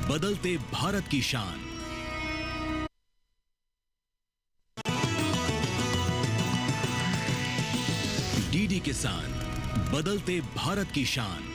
बदलते भारत की शान। डीडी किसान, बदलते भारत की शान।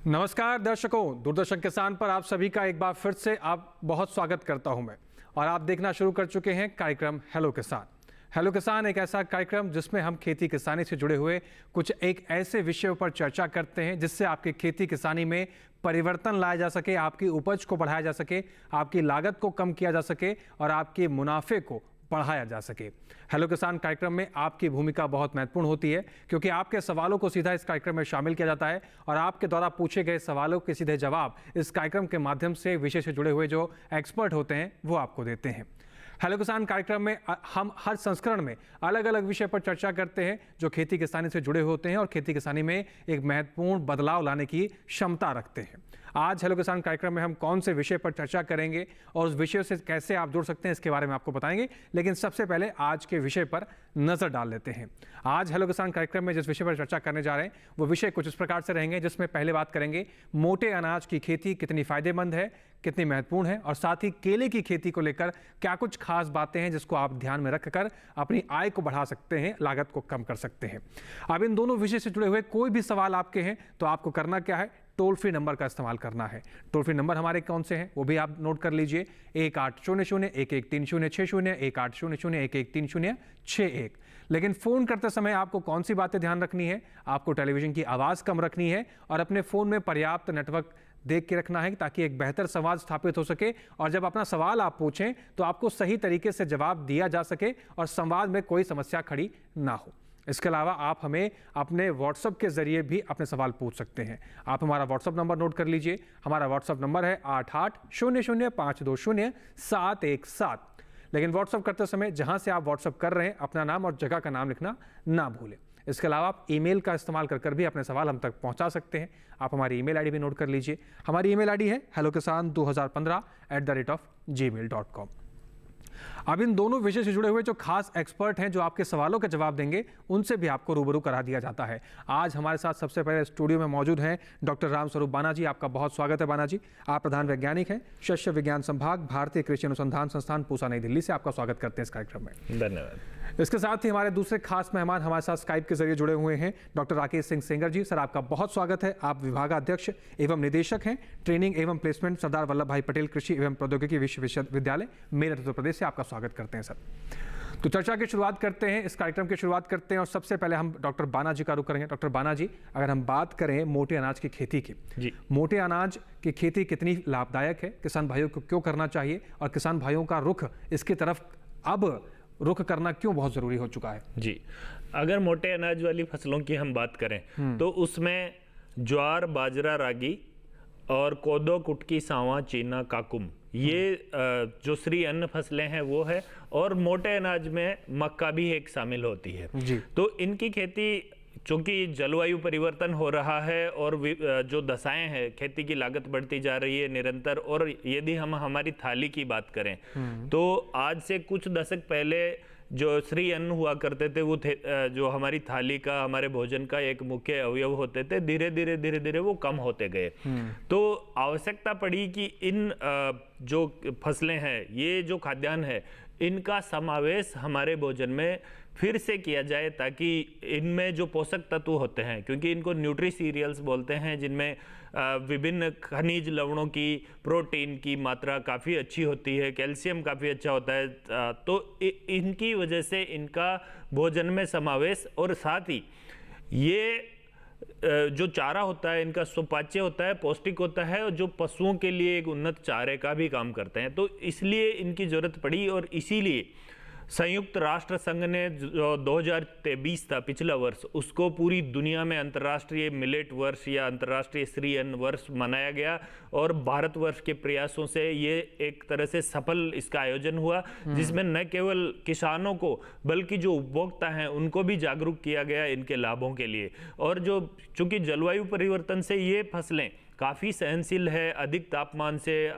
नमस्कार दर्शकों, दूरदर्शन किसान पर आप सभी का एक बार फिर से आप बहुत स्वागत करता हूं मैं। और आप देखना शुरू कर चुके हैं कार्यक्रम हेलो किसान। हेलो किसान एक ऐसा कार्यक्रम जिसमें हम खेती किसानी से जुड़े हुए कुछ एक ऐसे विषयों पर चर्चा करते हैं जिससे आपकी खेती किसानी में परिवर्तन लाया जा सके, आपकी उपज को बढ़ाया जा सके, आपकी लागत को कम किया जा सके और आपके मुनाफे को बढ़ाया जा सके। हेलो किसान कार्यक्रम में आपकी भूमिका बहुत महत्वपूर्ण होती है क्योंकि आपके सवालों को सीधा इस कार्यक्रम में शामिल किया जाता है और आपके द्वारा पूछे गए सवालों के सीधे जवाब इस कार्यक्रम के माध्यम से विषय से जुड़े हुए जो एक्सपर्ट होते हैं वो आपको देते हैं। हेलो किसान कार्यक्रम में हम हर संस्करण में अलग अलग विषय पर चर्चा करते हैं जो खेती किसानी से जुड़े होते हैं और खेती किसानी में एक महत्वपूर्ण बदलाव लाने की क्षमता रखते हैं। आज हेलो किसान कार्यक्रम में हम कौन से विषय पर चर्चा करेंगे और उस विषय से कैसे आप जुड़ सकते हैं इसके बारे में आपको बताएंगे, लेकिन सबसे पहले आज के विषय पर नजर डाल लेते हैं। आज हेलो किसान कार्यक्रम में जिस विषय पर चर्चा करने जा रहे हैं वो विषय कुछ इस प्रकार से रहेंगे, जिसमें पहले बात करेंगे मोटे अनाज की खेती कितनी फायदेमंद है, कितनी महत्वपूर्ण है और साथ ही केले की खेती को लेकर क्या कुछ खास बातें हैं जिसको आप ध्यान में रखकर अपनी आय को बढ़ा सकते हैं, लागत को कम कर सकते हैं। अब इन दोनों विषय से जुड़े हुए कोई भी सवाल आपके हैं तो आपको करना क्या है, टोल फ्री नंबर का इस्तेमाल करना है। टोल फ्री नंबर हमारे कौन से हैं वो भी आप नोट कर लीजिए, 1800-113060, 1800-113061। लेकिन फोन करते समय आपको कौन सी बातें ध्यान रखनी है, आपको टेलीविजन की आवाज कम रखनी है और अपने फोन में पर्याप्त नेटवर्क देख के रखना है ताकि एक बेहतर संवाद स्थापित हो सके और जब अपना सवाल आप पूछें तो आपको सही तरीके से जवाब दिया जा सके और संवाद में कोई समस्या खड़ी ना हो। इसके अलावा आप हमें अपने व्हाट्सएप के जरिए भी अपने सवाल पूछ सकते हैं। आप हमारा व्हाट्सएप नंबर नोट कर लीजिए। हमारा व्हाट्सएप नंबर है 8800520717। लेकिन व्हाट्सएप करते समय जहां से आप व्हाट्सएप कर रहे हैं अपना नाम और जगह का नाम लिखना ना भूलें। इसके अलावा आप ईमेल का इस्तेमाल कर भी अपने सवाल हम तक पहुंचा सकते हैं। आप हमारी ईमेल आईडी भी नोट कर लीजिए। हमारी ईमेल आईडी है hellokisan2015@gmail.com। अब इन दोनों विषय से जुड़े हुए जो खास एक्सपर्ट हैं जो आपके सवालों का जवाब देंगे उनसे भी आपको रूबरू करा दिया जाता है। आज हमारे साथ सबसे पहले स्टूडियो में मौजूद हैं डॉक्टर रामस्वरूप बाना जी। आपका बहुत स्वागत है बाना जी। आप प्रधान वैज्ञानिक हैं, शस्य विज्ञान संभाग, भारतीय कृषि अनुसंधान संस्थान, पूसा, नई दिल्ली से। आपका स्वागत करते हैं इस कार्यक्रम में। धन्यवाद। इसके साथ ही हमारे दूसरे खास मेहमान हमारे साथ स्काइप के जरिए जुड़े हुए हैं डॉक्टर राकेश सिंह सेंगर जी। सर आपका बहुत स्वागत है। आप विभागाध्यक्ष एवं निदेशक हैं, ट्रेनिंग एवं प्लेसमेंट, सरदार वल्लभ भाई पटेल कृषि एवं प्रौद्योगिकी विश्वविद्यालय, मेरठ, उत्तर प्रदेश से। आपका स्वागत करते हैं सर। तो चर्चा की शुरुआत करते हैं, इस कार्यक्रम की शुरुआत करते हैं और सबसे पहले हम डॉक्टर बाना जी का रुख करेंगे। डॉक्टर बाना जी, अगर हम बात करें मोटे अनाज की खेती की जी, मोटे अनाज की खेती कितनी लाभदायक है, किसान भाइयों को क्यों करना चाहिए और किसान भाइयों का रुख इसकी तरफ अब रुख करना क्यों बहुत जरूरी हो चुका है? जी, अगर मोटे अनाज वाली फसलों की हम बात करें तो उसमें ज्वार, बाजरा, रागी और कोदो, कुटकी, सांवा, चीना, काकुम, ये जो श्री अन्न फसलें हैं वो है। और मोटे अनाज में मक्का भी एक शामिल होती है जी। तो इनकी खेती, चूंकि जलवायु परिवर्तन हो रहा है और जो दशाएं हैं, खेती की लागत बढ़ती जा रही है निरंतर, और यदि हम हमारी थाली की बात करें तो आज से कुछ दशक पहले जो श्री अन्न हुआ करते थे वो थे जो हमारी थाली का, हमारे भोजन का एक मुख्य अवयव होते थे, धीरे धीरे वो कम होते गए। तो आवश्यकता पड़ी कि इन जो फसलें हैं, ये जो खाद्यान्न है, इनका समावेश हमारे भोजन में फिर से किया जाए ताकि इनमें जो पोषक तत्व होते हैं, क्योंकि इनको न्यूट्री सीरियल्स बोलते हैं, जिनमें विभिन्न खनिज लवणों की, प्रोटीन की मात्रा काफ़ी अच्छी होती है, कैल्शियम काफ़ी अच्छा होता है, तो इनकी वजह से इनका भोजन में समावेश, और साथ ही ये जो चारा होता है इनका सुपाच्य होता है, पौष्टिक होता है, और जो पशुओं के लिए एक उन्नत चारे का भी काम करते हैं। तो इसलिए इनकी ज़रूरत पड़ी और इसीलिए संयुक्त राष्ट्र संघ ने जो 2023 था पिछला वर्ष, उसको पूरी दुनिया में अंतर्राष्ट्रीय मिलेट वर्ष या अंतर्राष्ट्रीय श्री अन्न वर्ष मनाया गया और भारतवर्ष के प्रयासों से ये एक तरह से सफल इसका आयोजन हुआ, जिसमें न केवल किसानों को बल्कि जो उपभोक्ता हैं उनको भी जागरूक किया गया इनके लाभों के लिए। और जो चूंकि जलवायु परिवर्तन से ये फसलें काफ़ी सहनशील है, अधिक तापमान से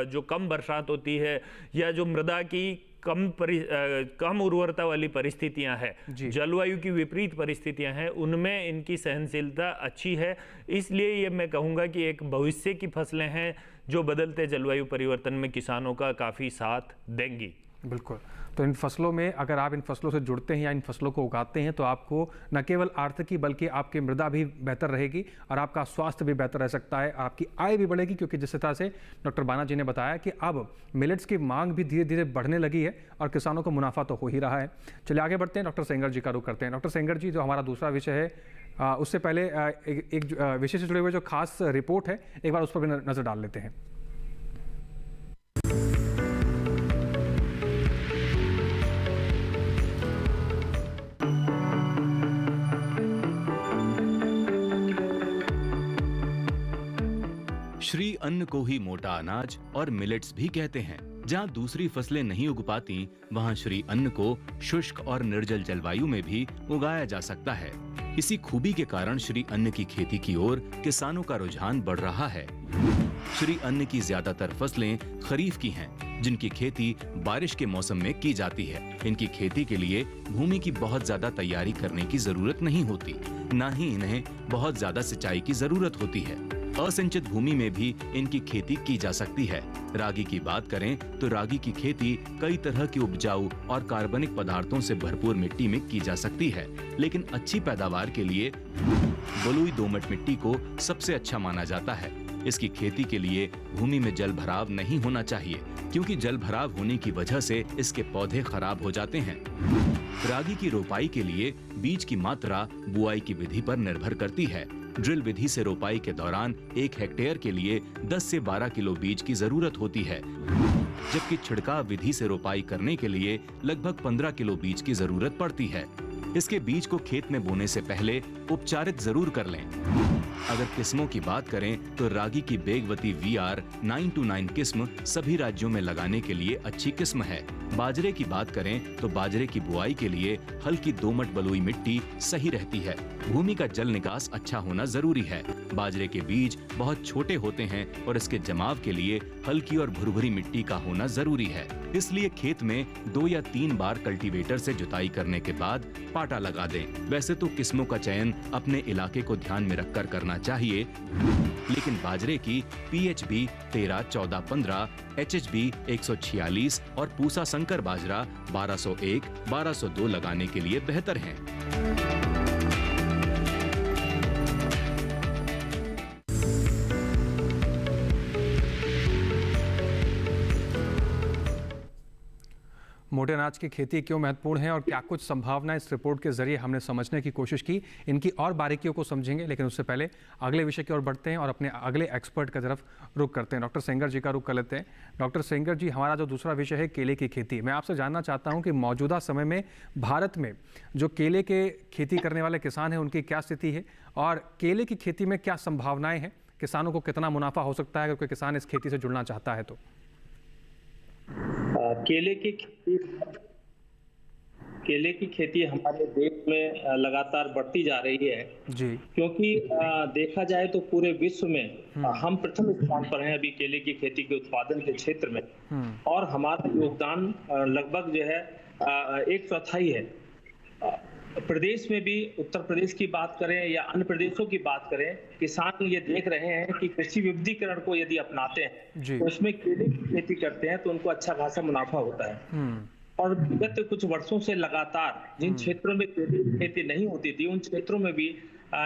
जो कम बरसात होती है या जो मृदा की कम उर्वरता वाली परिस्थितियां हैं, जलवायु की विपरीत परिस्थितियां हैं, उनमें इनकी सहनशीलता अच्छी है। इसलिए ये मैं कहूँगा कि एक भविष्य की फसलें हैं जो बदलते जलवायु परिवर्तन में किसानों का काफ़ी साथ देंगी। बिल्कुल। तो इन फसलों में अगर आप इन फसलों से जुड़ते हैं या इन फसलों को उगाते हैं तो आपको न केवल आर्थिकी बल्कि आपकी मृदा भी बेहतर रहेगी और आपका स्वास्थ्य भी बेहतर रह सकता है, आपकी आय भी बढ़ेगी, क्योंकि जिस तरह से डॉक्टर बाना जी ने बताया कि अब मिलेट्स की मांग भी धीरे धीरे बढ़ने लगी है और किसानों को मुनाफा तो हो ही रहा है। चलिए आगे बढ़ते हैं, डॉक्टर सेंगर जी का रुख करते हैं। डॉक्टर सेंगर जी, जो हमारा दूसरा विषय है उससे पहले एक विषय से जुड़े हुए जो खास रिपोर्ट है एक बार उस पर भी नजर डाल लेते हैं। श्री अन्न को ही मोटा अनाज और मिलेट्स भी कहते हैं। जहाँ दूसरी फसलें नहीं उग पाती, वहाँ श्री अन्न को शुष्क और निर्जल जलवायु में भी उगाया जा सकता है। इसी खूबी के कारण श्री अन्न की खेती की ओर किसानों का रुझान बढ़ रहा है। श्री अन्न की ज्यादातर फसलें खरीफ की हैं, जिनकी खेती बारिश के मौसम में की जाती है। इनकी खेती के लिए भूमि की बहुत ज्यादा तैयारी करने की जरूरत नहीं होती, न ही इन्हें बहुत ज्यादा सिंचाई की जरूरत होती है। असिंचित भूमि में भी इनकी खेती की जा सकती है। रागी की बात करें तो रागी की खेती कई तरह की उपजाऊ और कार्बनिक पदार्थों से भरपूर मिट्टी में की जा सकती है, लेकिन अच्छी पैदावार के लिए बलुई दोमट मिट्टी को सबसे अच्छा माना जाता है। इसकी खेती के लिए भूमि में जल भराव नहीं होना चाहिए, क्योंकि जल भराव होने की वजह से इसके पौधे खराब हो जाते हैं। रागी की रोपाई के लिए बीज की मात्रा बुआई की विधि पर निर्भर करती है। ड्रिल विधि से रोपाई के दौरान 1 हेक्टेयर के लिए 10 से 12 किलो बीज की जरूरत होती है, जबकि छिड़काव विधि से रोपाई करने के लिए लगभग 15 किलो बीज की जरूरत पड़ती है। इसके बीज को खेत में बोने से पहले उपचारित जरूर कर लें। अगर किस्मों की बात करें तो रागी की बेगवती VR 929 किस्म सभी राज्यों में लगाने के लिए अच्छी किस्म है। बाजरे की बात करें तो बाजरे की बुआई के लिए हल्की दोमट बलुई मिट्टी सही रहती है। भूमि का जल निकास अच्छा होना जरूरी है। बाजरे के बीज बहुत छोटे होते हैं और इसके जमाव के लिए हल्की और भुरभुरी मिट्टी का होना जरूरी है। इसलिए खेत में 2 या 3 बार कल्टीवेटर से जुताई करने के बाद पाटा लगा दें। वैसे तो किस्मों का चयन अपने इलाके को ध्यान में रखकर करना चाहिए, लेकिन बाजरे की PHB 13, 14, 15, HHB 146 और पूसा संकर बाजरा 1201, 1202 लगाने के लिए बेहतर हैं। मोटे अनाज की खेती क्यों महत्वपूर्ण है और क्या कुछ संभावनाएं इस रिपोर्ट के जरिए हमने समझने की कोशिश की, इनकी और बारीकियों को समझेंगे। लेकिन उससे पहले अगले विषय की ओर बढ़ते हैं और अपने अगले एक्सपर्ट की तरफ रुख करते हैं। डॉक्टर सेंगर जी का रुख कर लेते हैं। डॉक्टर सेंगर जी, हमारा जो दूसरा विषय है केले की खेती, मैं आपसे जानना चाहता हूँ कि मौजूदा समय में भारत में जो केले के खेती करने वाले किसान हैं उनकी क्या स्थिति है और केले की खेती में क्या संभावनाएँ हैं, किसानों को कितना मुनाफा हो सकता है अगर कोई किसान इस खेती से जुड़ना चाहता है तो। केले की खेती हमारे देश में लगातार बढ़ती जा रही है जी, क्योंकि देखा जाए तो पूरे विश्व में हम प्रथम स्थान पर हैं अभी केले की खेती के उत्पादन के क्षेत्र में, और हमारा योगदान लगभग जो है 1/4 है। प्रदेश में भी, उत्तर प्रदेश की बात करें या अन्य प्रदेशों की बात करें, किसान ये देख रहे हैं कि कृषि विविधीकरण को यदि अपनाते हैं तो उसमें केले की खेती करते हैं तो उनको अच्छा खासा मुनाफा होता है। और विगत कुछ वर्षों से लगातार जिन क्षेत्रों में केले की खेती नहीं होती थी उन क्षेत्रों में भी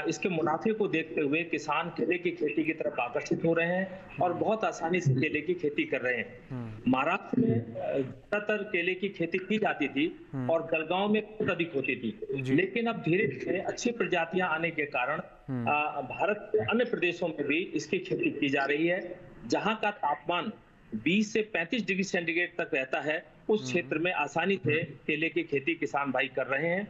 इसके मुनाफे को देखते हुए किसान केले की खेती की तरफ आकर्षित हो रहे हैं और बहुत आसानी से केले की खेती कर रहे हैं। महाराष्ट्र में ज्यादातर केले की खेती की जाती थी और जलगांव में बहुत अधिक होती थी, लेकिन अब धीरे धीरे अच्छी प्रजातियां आने के कारण भारत के अन्य प्रदेशों में भी इसकी खेती की जा रही है। जहां का तापमान 20 से 35 डिग्री सेंटीग्रेड तक रहता है, उस क्षेत्र में आसानी से केले की खेती किसान भाई कर रहे हैं।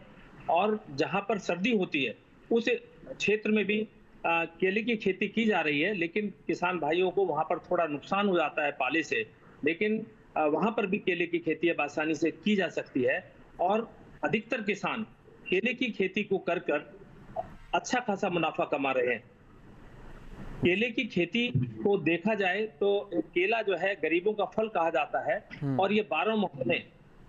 और जहां पर सर्दी होती है उस क्षेत्र में भी केले की खेती की जा रही है, लेकिन किसान भाइयों को वहां पर थोड़ा नुकसान हो जाता है पाले से, लेकिन वहां पर भी केले की खेती अब आसानी से की जा सकती है। और अधिकतर किसान केले की खेती को कर अच्छा खासा मुनाफा कमा रहे हैं। केले की खेती को देखा जाए तो केला जो है गरीबों का फल कहा जाता है और ये 12 महीने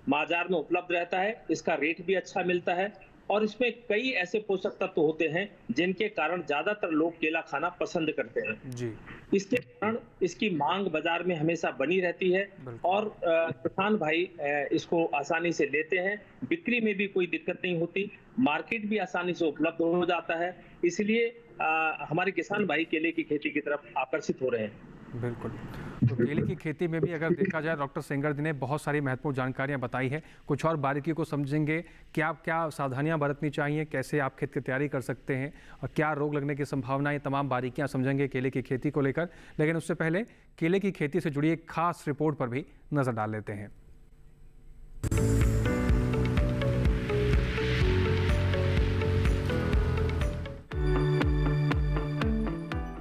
बाजार में उपलब्ध रहता है। इसका रेट भी अच्छा मिलता है और इसमें कई ऐसे पोषक तत्व होते हैं जिनके कारण ज्यादातर लोग केला खाना पसंद करते हैं जी। इसके कारण इसकी मांग बाजार में हमेशा बनी रहती है और किसान भाई इसको आसानी से लेते हैं। बिक्री में भी कोई दिक्कत नहीं होती, मार्केट भी आसानी से उपलब्ध हो जाता है, इसलिए हमारे किसान भाई केले की खेती की तरफ आकर्षित हो रहे हैं। बिल्कुल। तो केले की खेती में भी अगर देखा जाए, डॉक्टर सेंगर जी ने बहुत सारी महत्वपूर्ण जानकारियां बताई है। कुछ और बारीकी को समझेंगे, क्या क्या सावधानियां बरतनी चाहिए, कैसे आप खेत की तैयारी कर सकते हैं और क्या रोग लगने की संभावना, ये तमाम बारीकियां समझेंगे केले की खेती को लेकर। लेकिन उससे पहले केले की खेती से जुड़ी एक खास रिपोर्ट पर भी नजर डाल लेते हैं।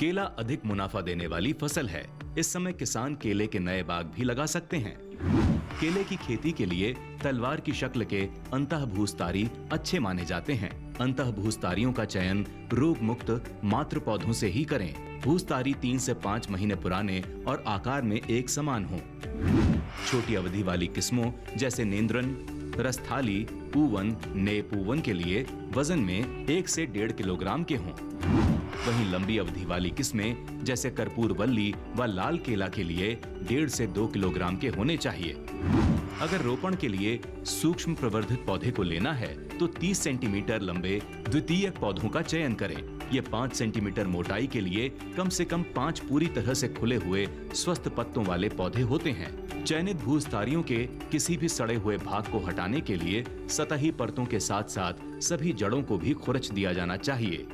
केला अधिक मुनाफा देने वाली फसल है। इस समय किसान केले के नए बाग भी लगा सकते हैं। केले की खेती के लिए तलवार की शक्ल के अंतःभूस्तारी अच्छे माने जाते हैं। अंतःभूस्तारियों का चयन रोग मुक्त मात्र पौधों से ही करें। भूस्तारी 3 से 5 महीने पुराने और आकार में एक समान हों। छोटी अवधि वाली किस्मों जैसे नेंद्रन, रसथाली, पूवन, ने पूवन के लिए वजन में 1 से 1.5 किलोग्राम के हों। वहीं लंबी अवधि वाली किस्में जैसे कर्पूर वल्ली व लाल केला के लिए 1.5 से 2 किलोग्राम के होने चाहिए। अगर रोपण के लिए सूक्ष्म प्रवर्धित पौधे को लेना है तो 30 सेंटीमीटर लंबे द्वितीयक पौधों का चयन करें। ये 5 सेंटीमीटर मोटाई के लिए कम से कम 5 पूरी तरह से खुले हुए स्वस्थ पत्तों वाले पौधे होते हैं। चयनित भूस्तारियों के किसी भी सड़े हुए भाग को हटाने के लिए सतही परतों के साथ साथ सभी जड़ों को भी खुरच दिया जाना चाहिए।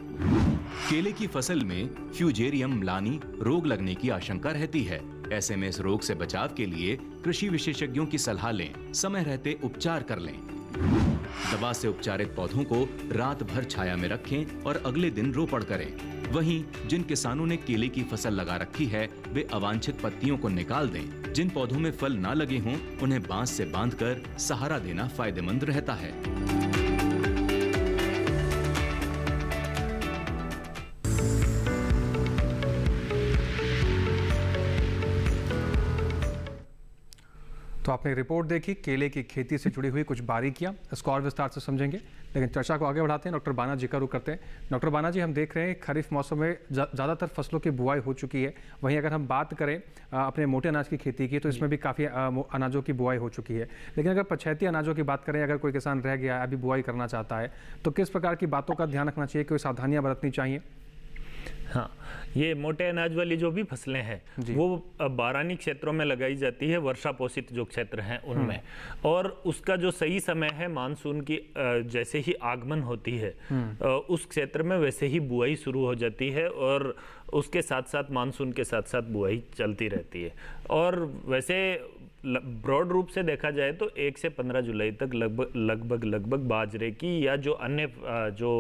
केले की फसल में फ्यूजेरियम म्लानी रोग लगने की आशंका रहती है। ऐसे में इस रोग से बचाव के लिए कृषि विशेषज्ञों की सलाह लें, समय रहते उपचार कर लें। दवा से उपचारित पौधों को रात भर छाया में रखें और अगले दिन रोपण करें। वहीं जिन किसानों ने केले की फसल लगा रखी है वे अवांछित पत्तियों को निकाल दें। जिन पौधों में फल ना लगे हों उन्हें बांस से बांधकर सहारा देना फायदेमंद रहता है। तो आपने रिपोर्ट देखी केले की खेती से जुड़ी हुई कुछ बारीकियां, इसको और विस्तार से समझेंगे, लेकिन चर्चा को आगे बढ़ाते हैं। डॉक्टर बाना जी का रुख करते हैं। डॉक्टर बाना जी, हम देख रहे हैं खरीफ मौसम में ज़्यादातर फसलों की बुआई हो चुकी है। वहीं अगर हम बात करें अपने मोटे अनाज की खेती की तो इसमें भी काफ़ी अनाजों की बुआई हो चुकी है। लेकिन अगर पछैती अनाजों की बात करें, अगर कोई किसान रह गया अभी बुआई करना चाहता है तो किस प्रकार की बातों का ध्यान रखना चाहिए, कोई सावधानियाँ बरतनी चाहिए? हाँ, ये मोटे अनाज वाली जो भी फसलें हैं वो बारानी क्षेत्रों में लगाई जाती है, वर्षा पोषित जो क्षेत्र हैं उनमें। और उसका जो सही समय है मानसून की जैसे ही आगमन होती है उस क्षेत्र में वैसे ही बुआई शुरू हो जाती है और उसके साथ साथ मानसून के साथ साथ बुआई चलती रहती है। और वैसे ब्रॉड रूप से देखा जाए तो 1 से 15 जुलाई तक लगभग बाजरे की या जो अन्य जो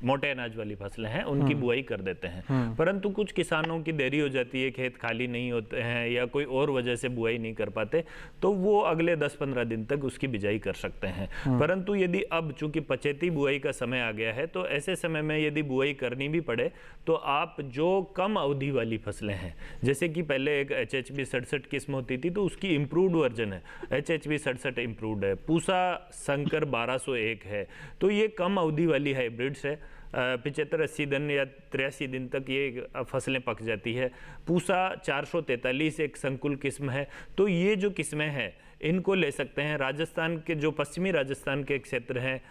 मोटे अनाज वाली फसलें हैं उनकी बुआई कर देते हैं। परंतु कुछ किसानों की देरी हो जाती है, खेत खाली नहीं होते हैं या कोई और वजह से बुआई नहीं कर पाते, तो वो अगले 10-15 दिन तक उसकी बिजाई कर सकते हैं। परंतु यदि अब चूंकि पचेती बुआई का समय आ गया है तो ऐसे समय में यदि बुआई करनी भी पड़े तो आप जो कम अवधि वाली फसलें हैं, जैसे कि पहले एक HHB 67 किस्म होती थी तो उसकी इम्प्रूव्ड वर्जन है, HHB 67 इम्प्रूव्ड है, पूसा संकर 1201 है। तो ये कम अवधि वाली हाइब्रिड्स है। 75-80 दिन या 83 दिन तक ये फसलें पक जाती है। पूसा 443 एक संकुल किस्म है। तो ये जो किस्में हैं इनको ले सकते हैं। राजस्थान के जो पश्चिमी राजस्थान के क्षेत्र हैं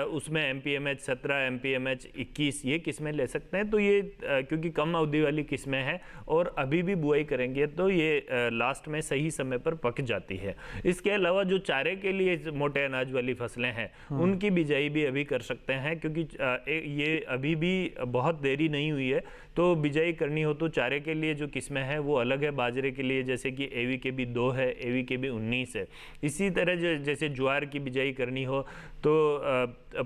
उसमें MPMH 17, MPMH 21 ये किस्में ले सकते हैं। तो ये क्योंकि कम अवधि वाली किस्में हैं और अभी भी बुआई करेंगे तो ये लास्ट में सही समय पर पक जाती है। इसके अलावा जो चारे के लिए मोटे अनाज वाली फसलें हैं उनकी बिजाई भी अभी कर सकते हैं, क्योंकि ये अभी भी बहुत देरी नहीं हुई है। तो बिजाई करनी हो तो चारे के लिए जो किस्में हैं वो अलग है। बाजरे के लिए जैसे कि AVKB 2 है, AVKB 19 से। इसी तरह जैसे ज्वार की बिजाई करनी हो तो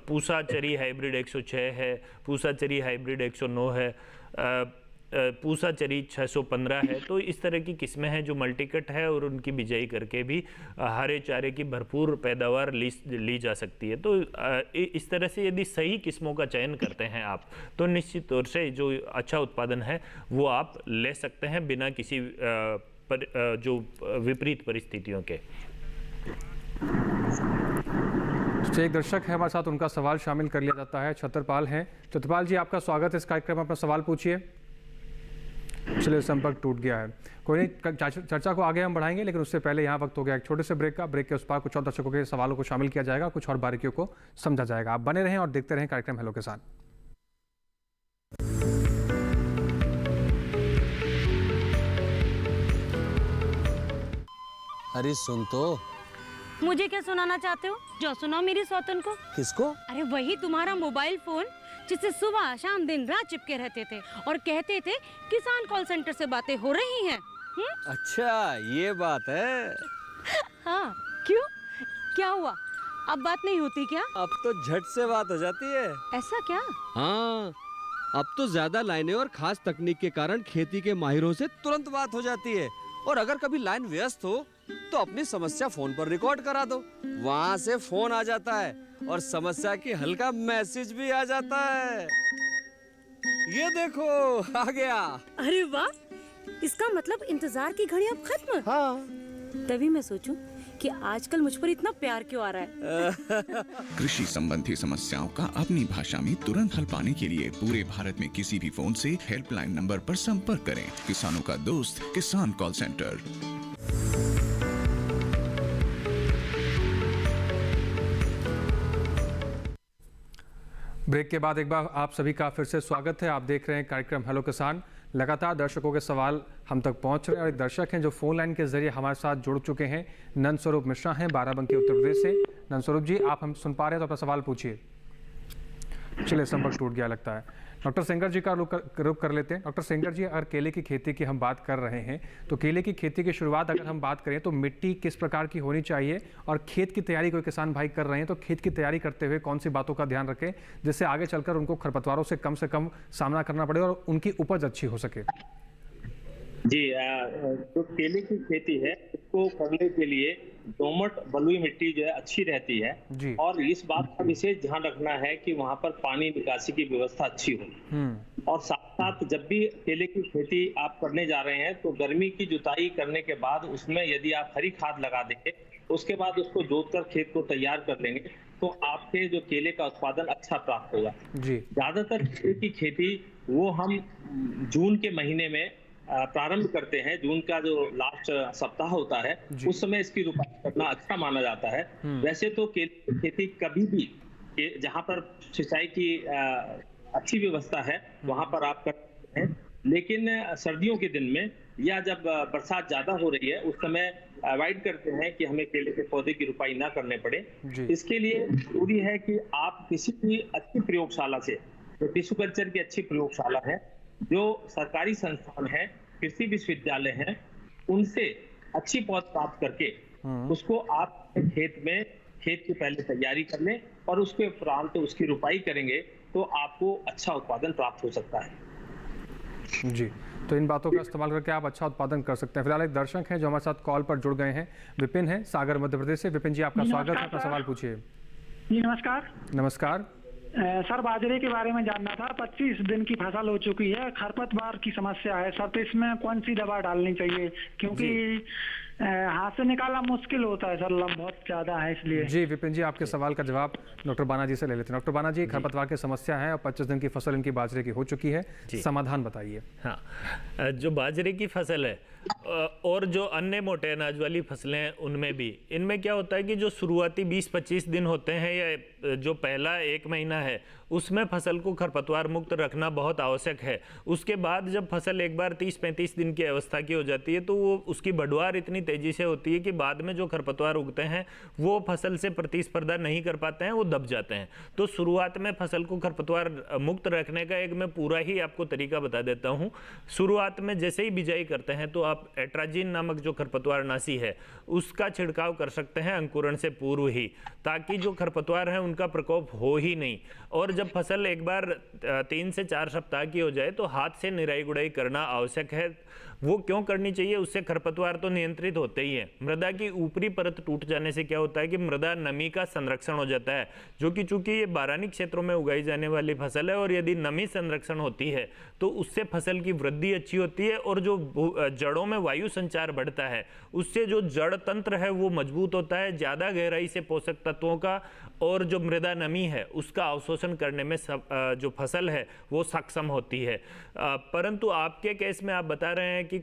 पूसा चरी हाइब्रिड 106 है, पूसा चरी हाइब्रिड 109 है, पूसा चरी 615 है। तो इस तरह की किस्में हैं जो मल्टीकट है और उनकी बिजाई करके भी हरे चारे की भरपूर पैदावार ली जा सकती है। तो इस तरह से यदि सही किस्मों का चयन करते हैं आप, तो निश्चित तौर से जो अच्छा उत्पादन है वो आप ले सकते हैं बिना किसी जो विपरीत परिस्थितियों के। तो एक दर्शक है हमारे साथ, उनका सवाल शामिल कर लिया जाता है। छत्रपाल हैं। छत्रपाल जी, आपका स्वागत है इस कार्यक्रम में, अपना सवाल पूछिए। चलिए, संपर्क टूट गया है। कोई नहीं, चर्चा को आगे हम बढ़ाएंगे, लेकिन उससे पहले यहाँ वक्त हो गया एक छोटे से ब्रेक का। ब्रेक के उस पार कुछ और दर्शकों के सवालों को शामिल किया जाएगा, कुछ और बारीकियों को समझा जाएगा। आप बने रहें और देखते रहें कार्यक्रम हेलो किसान। अरे सुन तो। मुझे क्या सुनाना चाहते हो? जो सुनाओ मेरी सौतन को। किसको? अरे वही तुम्हारा मोबाइल फोन जिससे सुबह शाम दिन रात चिपके रहते थे और कहते थे किसान कॉल सेंटर से बातें हो रही हैं। अच्छा, ये बात है। हाँ, क्यों? क्या हुआ? अब बात नहीं होती क्या? अब तो झट से बात हो जाती है। ऐसा क्या? हाँ, अब तो ज्यादा लाइनें और खास तकनीक के कारण खेती के माहिरों से तुरंत बात हो जाती है। और अगर कभी लाइन व्यस्त हो तो अपनी समस्या फोन पर रिकॉर्ड करा दो, वहाँ से फोन आ जाता है और समस्या की हल का मैसेज भी आ जाता है। ये देखो, आ गया। अरे वाह, इसका मतलब इंतजार की घड़ी अब खत्म। हाँ। तभी मैं सोचूं कि आजकल मुझ पर इतना प्यार क्यों आ रहा है। कृषि संबंधी समस्याओं का अपनी भाषा में तुरंत हल पाने के लिए पूरे भारत में किसी भी फोन से हेल्पलाइन नंबर पर संपर्क करें। किसानों का दोस्त किसान कॉल सेंटर। ब्रेक के बाद एक बार आप सभी का फिर से स्वागत है। आप देख रहे हैं कार्यक्रम हेलो किसान। लगातार दर्शकों के सवाल हम तक पहुंच रहे हैं और एक दर्शक हैं जो फोन लाइन के जरिए हमारे साथ जुड़ चुके हैं। नंद स्वरूप मिश्रा हैं, बाराबंकी उत्तर प्रदेश से। नंद स्वरूप जी, आप हम सुन पा रहे हैं तो अपना सवाल पूछिए। चलिए, संपर्क टूट गया लगता है। डॉक्टर सेंगर जी का रुख कर लेते हैं। डॉक्टर सेंगर जी, अगर केले की खेती की हम बात कर रहे हैं तो केले की खेती की शुरुआत अगर हम बात करें तो मिट्टी किस प्रकार की होनी चाहिए, और खेत की तैयारी कोई किसान भाई कर रहे हैं तो खेत की तैयारी करते हुए कौन सी बातों का ध्यान रखें जिससे आगे चलकर उनको खरपतवारों से कम सामना करना पड़े और उनकी उपज अच्छी हो सके? जी, जो केले की खेती है उसको करने के लिए दोमट बलुई मिट्टी जो है अच्छी रहती है जी। और इस बात का विशेष ध्यान रखना है कि वहां पर पानी निकासी की व्यवस्था अच्छी हो। और साथ साथ जब भी केले की खेती आप करने जा रहे हैं तो गर्मी की जुताई करने के बाद उसमें यदि आप हरी खाद लगा देंगे, उसके बाद उसको जोतकर खेत को तैयार कर लेंगे तो आपके जो केले का उत्पादन अच्छा प्राप्त होगा जी। ज्यादातर केले की खेती वो हम जून के महीने में प्रारंभ करते हैं। जून का जो लास्ट सप्ताह होता है उस समय इसकी रुपाई करना अच्छा माना जाता है। वैसे तो केले की खेती कभी भी जहां पर सिंचाई की अच्छी व्यवस्था है वहां पर आप कर सकते हैं, लेकिन सर्दियों के दिन में या जब बरसात ज्यादा हो रही है उस समय अवॉइड करते हैं कि हमें केले के पौधे की रुपाई ना करने पड़े। इसके लिए जरूरी है कि आप किसी भी अच्छी प्रयोगशाला से, जो टिश्यू कल्चर की अच्छी प्रयोगशाला है, जो सरकारी संस्थान है, कृषि विश्वविद्यालय हैं, उनसे अच्छी पौध प्राप्त करके उसको आप खेत की पहले तैयारी कर लें और उसके उपरांत उसकी रुपाई करेंगे तो आपको अच्छा उत्पादन प्राप्त हो सकता है। जी, तो इन बातों का इस्तेमाल करके आप अच्छा उत्पादन कर सकते हैं। फिलहाल एक दर्शक हैं जो हमारे साथ कॉल पर जुड़ गए हैं। विपिन है, सागर मध्य प्रदेश से। विपिन जी, आपका स्वागत है, अपना सवाल पूछिए। जी नमस्कार। नमस्कार सर, बाजरे के बारे में जानना था। 25 दिन की फसल हो चुकी है, खरपतवार की समस्या है सर, तो इसमें कौन सी दवा डालनी चाहिए? क्योंकि हाथ से निकालना मुश्किल होता है सर, लंब बहुत ज्यादा है इसलिए। जी विपिन जी, आपके सवाल का जवाब डॉक्टर बाना जी से ले लेते हैं। डॉक्टर बाना जी, खरपतवार की समस्या है और 25 दिन की फसल इनकी बाजरे की हो चुकी है, समाधान बताइए। हाँ, जो बाजरे की फसल है और जो अन्य मोटे अनाज वाली फसलें हैं उनमें भी, इनमें क्या होता है कि जो शुरुआती 20-25 दिन होते हैं या जो पहला 1 महीना है उसमें फसल को खरपतवार मुक्त रखना बहुत आवश्यक है। उसके बाद जब फसल एक बार 30-35 दिन की अवस्था की हो जाती है तो वो उसकी बढ़वार इतनी तेजी से होती है कि बाद में जो खरपतवार उगते हैं वो फसल से प्रतिस्पर्धा नहीं कर पाते हैं, वो दब जाते हैं। तो शुरुआत में फसल को खरपतवार मुक्त रखने का एक मैं पूरा ही आपको तरीका बता देता हूँ। शुरुआत में जैसे ही बिजाई करते हैं तो आप एट्राजिन नामक जो खरपतवारनाशी है उसका छिड़काव कर सकते हैं अंकुरण से पूर्व ही, ताकि जो खरपतवार है उनका प्रकोप हो ही नहीं। और जब फसल एक बार 3 से 4 सप्ताह की हो जाए तो हाथ से निराई गुड़ाई करना आवश्यक है। वो क्यों करनी चाहिए? उससे खरपतवार तो नियंत्रित होते ही हैं। मृदा की ऊपरी परत टूट जाने से क्या होता है कि मृदा नमी का संरक्षण हो जाता है, जो कि चूंकि ये बारानी क्षेत्रों में उगाई जाने वाली फसल है और यदि नमी संरक्षण होती है तो उससे फसल की वृद्धि अच्छी होती है और जो जड़ों में वायु संचार बढ़ता है उससे जो जड़ तंत्र है वो मजबूत होता है, ज़्यादा गहराई से पोषक तत्वों का और जो मृदा नमी है उसका अवशोषण करने में जो फसल है वो सक्षम होती है। परंतु आपके केस में आप बता रहे हैं कि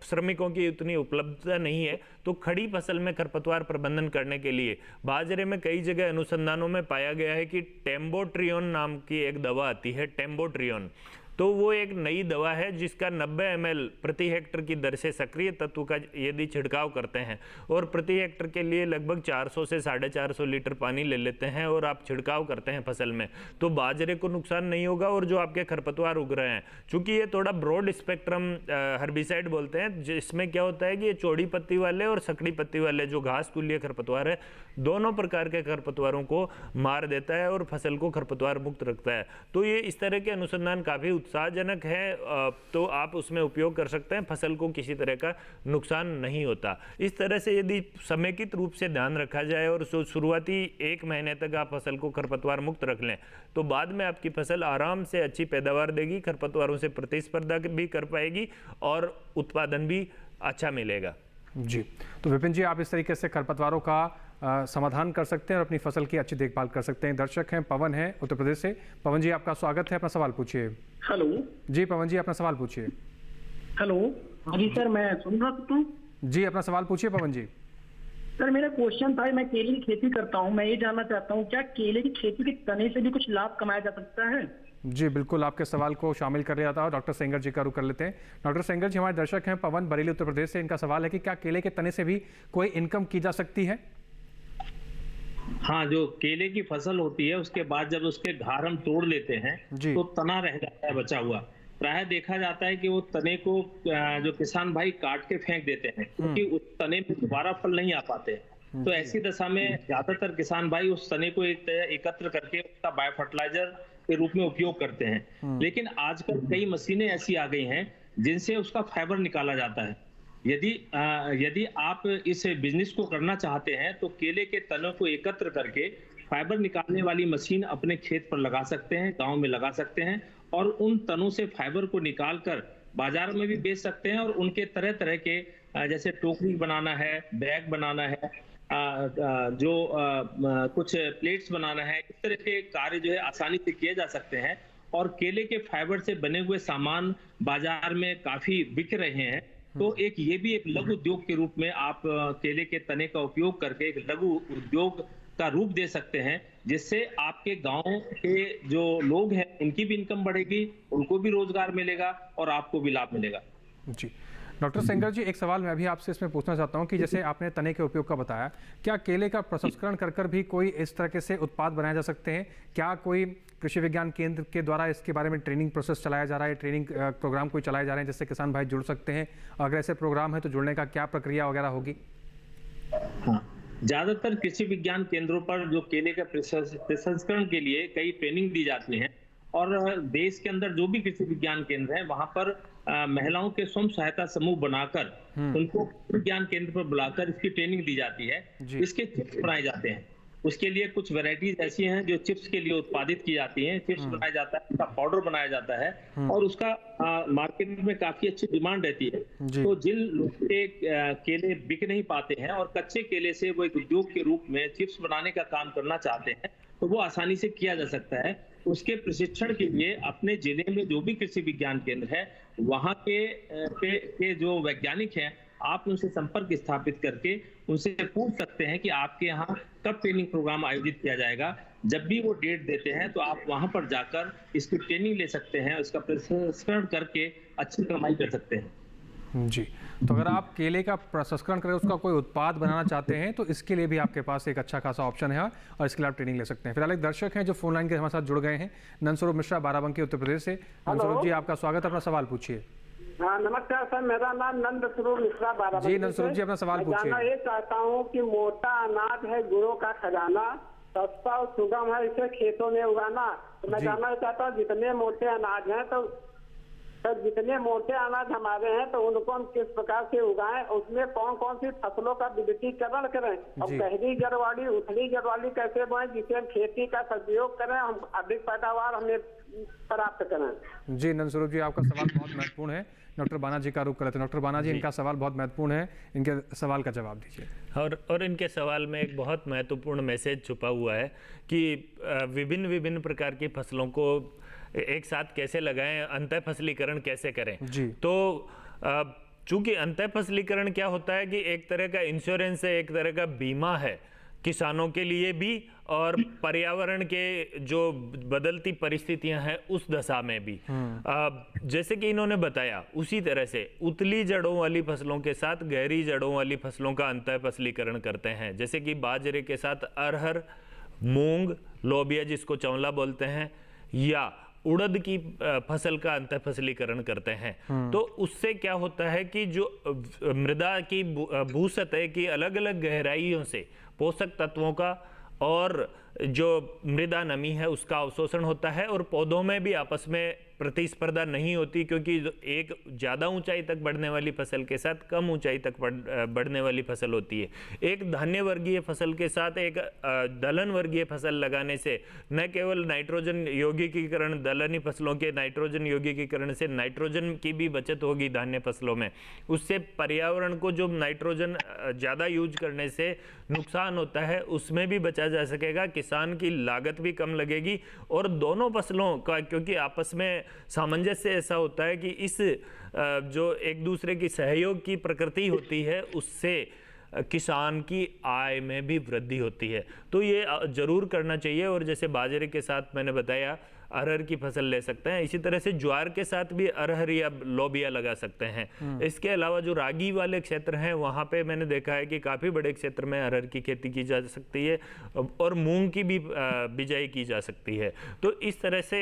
श्रमिकों की उतनी उपलब्धता नहीं है, तो खड़ी फसल में खरपतवार प्रबंधन करने के लिए बाजरे में कई जगह अनुसंधानों में पाया गया है कि टेम्बोट्रियोन नाम की एक दवा आती है, टेम्बोट्रियोन। तो वो एक नई दवा है जिसका 90 ml प्रति हेक्टर की दर से सक्रिय तत्व का यदि छिड़काव करते हैं और प्रति हेक्टर के लिए लगभग 400 से 450 लीटर पानी ले लेते हैं और आप छिड़काव करते हैं फसल में, तो बाजरे को नुकसान नहीं होगा। और जो आपके खरपतवार उग रहे हैं, चूंकि ये थोड़ा ब्रॉड स्पेक्ट्रम हर्बिसाइड बोलते हैं, जिसमें क्या होता है कि ये चौड़ी पत्ती वाले और सकड़ी पत्ती वाले जो घास तुल्य खरपतवार है, दोनों प्रकार के खरपतवारों को मार देता है और फसल को खरपतवार मुक्त रखता है। तो ये इस तरह के अनुसंधान काफ़ी उत्साहजनक है, तो आप उसमें उपयोग कर सकते हैं, फसल को किसी तरह का नुकसान नहीं होता। इस तरह से यदि समेकित रूप से ध्यान रखा जाए और शुरुआती 1 महीने तक आप फसल को खरपतवार मुक्त रख लें तो बाद में आपकी फसल आराम से अच्छी पैदावार देगी, खरपतवारों से प्रतिस्पर्धा भी कर पाएगी और उत्पादन भी अच्छा मिलेगा। जी, तो विपिन जी, आप इस तरीके से खरपतवारों का समाधान कर सकते हैं और अपनी फसल की अच्छी देखभाल कर सकते हैं। दर्शक हैं, पवन है उत्तर प्रदेश से। पवन जी, आपका स्वागत है, अपना सवाल पूछिए। हेलो जी पवन जी, अपना सवाल पूछिए। हेलो, हाँ जी सर, मैं सुन रहा हूँ जी, अपना सवाल पूछिए पवन जी। सर, मेरा क्वेश्चन था, मैं केले की खेती करता हूँ, मैं ये जानना चाहता हूँ क्या केले की खेती के तने से भी कुछ लाभ कमाया जा सकता है? जी बिल्कुल, आपके सवाल को शामिल कर लिया था और डॉक्टर सेंगर जी का रुख कर लेते हैं। डॉक्टर सेंगर जी हमारे दर्शक हैं, पवन बरेली उत्तर प्रदेश से। इनका सवाल है कि क्या केले के तने से भी कोई इनकम की जा सकती है? हाँ, जो केले की फसल होती है उसके बाद जब उसके घार हम तोड़ लेते हैं तो तना रह जाता है बचा हुआ। प्रायः देखा जाता है कि वो तने को जो किसान भाई काट के फेंक देते हैं क्योंकि उस तने में दोबारा फल नहीं आ पाते। तो ऐसी दशा में ज्यादातर किसान भाई उस तने को एकत्र करके उसका बायो फर्टिलाइजर के रूप में उपयोग करते हैं। लेकिन आजकल कई मशीनें ऐसी आ गई हैं जिनसे उसका फाइबर निकाला जाता है। यदि आप इस बिजनेस को करना चाहते हैं तो केले के तनों को एकत्र करके फाइबर निकालने वाली मशीन अपने खेत पर लगा सकते हैं, गांव में लगा सकते हैं और उन तनों से फाइबर को निकालकर बाजार में भी बेच सकते हैं। और उनके तरह तरह के जैसे टोकरी बनाना है, बैग बनाना है, कुछ प्लेट्स बनाना है, इस तरह के कार्य जो है आसानी से किए जा सकते हैं। और केले के फाइबर से बने हुए सामान बाजार में काफी बिक रहे हैं। तो ये भी एक लघु उद्योग के रूप में आप केले के तने का उपयोग करके एक लघु उद्योग का रूप दे सकते हैं, जिससे आपके गांव के जो लोग हैं उनकी भी इनकम बढ़ेगी, उनको भी रोजगार मिलेगा और आपको भी लाभ मिलेगा। जी डॉक्टर सेंगर जी, एक सवाल मैं भी आपसे इसमें पूछना चाहता हूं कि जैसे आपने तने के उपयोग का बताया, क्या केले का प्रसंस्करण कर भी कोई इस तरह से उत्पाद बनाए जा सकते हैं? क्या कोई कृषि विज्ञान केंद्र के द्वारा इसके बारे में ट्रेनिंग प्रोसेस चलाया जा रहा है, ट्रेनिंग प्रोग्राम कोई चलाए जा रहे हैं जिससे किसान भाई जुड़ सकते हैं? अगर ऐसे प्रोग्राम है तो जुड़ने का क्या प्रक्रिया वगैरह होगी? हाँ, ज्यादातर कृषि विज्ञान केंद्रों पर जो केले के प्रसंस्करण के लिए कई ट्रेनिंग दी जाती है और देश के अंदर जो भी कृषि विज्ञान केंद्र है वहां पर महिलाओं के स्वयं सहायता समूह बनाकर उनको विज्ञान केंद्र पर बुलाकर इसकी ट्रेनिंग दी जाती है। इसके चिप्स बनाए जाते हैं। उसके लिए कुछ वैरायटीज ऐसी हैं जो चिप्स के लिए उत्पादित की जाती हैं। चिप्स बनाया जाता है, उसका पाउडर बनाया जाता है और उसका मार्केट में काफी अच्छी डिमांड रहती है। तो जिन लोग के केले बिक नहीं पाते हैं और कच्चे केले से वो एक उद्योग के रूप में चिप्स बनाने का काम करना चाहते हैं तो वो आसानी से किया जा सकता है। उसके प्रशिक्षण के लिए अपने जिले में जो भी कृषि विज्ञान केंद्र है वहां के जो वैज्ञानिक हैं आप उनसे संपर्क स्थापित करके उनसे पूछ सकते हैं कि आपके यहाँ कब ट्रेनिंग प्रोग्राम आयोजित किया जाएगा जब भी वो डेट देते हैं तो आप वहां पर जाकर इसकी ट्रेनिंग ले सकते हैं, इसका प्रसंस्करण करके अच्छी कमाई कर सकते हैं। जी, तो अगर आप केले का प्रसंस्करण करके उसका कोई उत्पाद बनाना चाहते हैं तो इसके लिए भी आपके पास एक अच्छा खासा ऑप्शन है और इसके लिए आप ट्रेनिंग ले सकते हैं। फिलहाल एक दर्शक हैं जो फोन लाइन के हमारे साथ जुड़ गए हैं, नंदस्वरूप मिश्रा, बाराबंकी, उत्तर प्रदेश से। नंदस्वरूप जी, आपका स्वागत, अपना सवाल पूछिए। हाँ, नमस्कार सर, मेरा नाम नंदस्वरूप मिश्रा, बाराबंकी। जी नंदस्वरूप जी, अपना सवाल पूछिए। मैं ये चाहता हूँ कि मोटा अनाज है गुणों का खजाना, सस्ता और सुगम है, इसे खेतों में उगाना। तो मैं जानना चाहता हूँ जितने मोटे अनाज हैं तो सर, जितने मोटे अनाज हमारे हैं तो उनको हम किस प्रकार से उगाएं, उसमें कौन कौन सी फसलों का विविधीकरण करें और पहली जड़ वाली उथली जड़ वाली कैसे बोएं जिससे हम खेती का सदुपयोग करें, हम अधिक पैदावार हमें प्राप्त करें। जी नंदस्वरूप जी, आपका सवाल बहुत महत्वपूर्ण है। डॉक्टर बाना जी का रुख करते हैं। डॉक्टर बाना जी, इनका सवाल बहुत महत्वपूर्ण है, इनके सवाल का जवाब दीजिए। और इनके सवाल में एक बहुत महत्वपूर्ण मैसेज छुपा हुआ है कि विभिन्न प्रकार की फसलों को एक साथ कैसे लगाएं, अंतः फसलीकरण कैसे करें। जी। तो चूंकि अंतः फसलीकरण क्या होता है कि एक तरह का इंश्योरेंस है, एक तरह का बीमा है किसानों के लिए भी और पर्यावरण के जो बदलती परिस्थितियां हैं उस दशा में भी। जैसे कि इन्होंने बताया उसी तरह से उतली जड़ों वाली फसलों के साथ गहरी जड़ों वाली फसलों का अंतः फसलीकरण करते हैं, जैसे कि बाजरे के साथ अरहर, मूंग, लोबिया जिसको चंवला बोलते हैं, या उड़द की फसल का अंतः फसलीकरण करते हैं। तो उससे क्या होता है कि जो मृदा की भू सतह की अलग अलग गहराइयों से पोषक तत्वों का और जो मृदा नमी है उसका अवशोषण होता है और पौधों में भी आपस में प्रतिस्पर्धा नहीं होती, क्योंकि एक ज़्यादा ऊंचाई तक बढ़ने वाली फसल के साथ कम ऊंचाई तक बढ़ने वाली फसल होती है। एक धान्य वर्गीय फसल के साथ एक दलहन वर्गीय फसल लगाने से न केवल नाइट्रोजन यौगिकीकरण, दलहनी फसलों के नाइट्रोजन यौगिकीकरण से नाइट्रोजन की भी बचत होगी धान्य फसलों में, उससे पर्यावरण को जो नाइट्रोजन ज़्यादा यूज करने से नुकसान होता है उसमें भी बचा जा सकेगा, किसान की लागत भी कम लगेगी और दोनों फसलों का, क्योंकि आपस में सामंजस्य ऐसा होता है कि इस जो एक दूसरे की सहयोग की प्रकृति होती है उससे किसान की आय में भी वृद्धि होती है। तो ये जरूर करना चाहिए। और जैसे बाजरे के साथ मैंने बताया अरहर की फसल ले सकते हैं, इसी तरह से ज्वार के साथ भी अरहर या लोबिया लगा सकते हैं। इसके अलावा जो रागी वाले क्षेत्र हैं वहाँ पे मैंने देखा है कि काफ़ी बड़े क्षेत्र में अरहर की खेती की जा सकती है और मूंग की भी बिजाई की जा सकती है। तो इस तरह से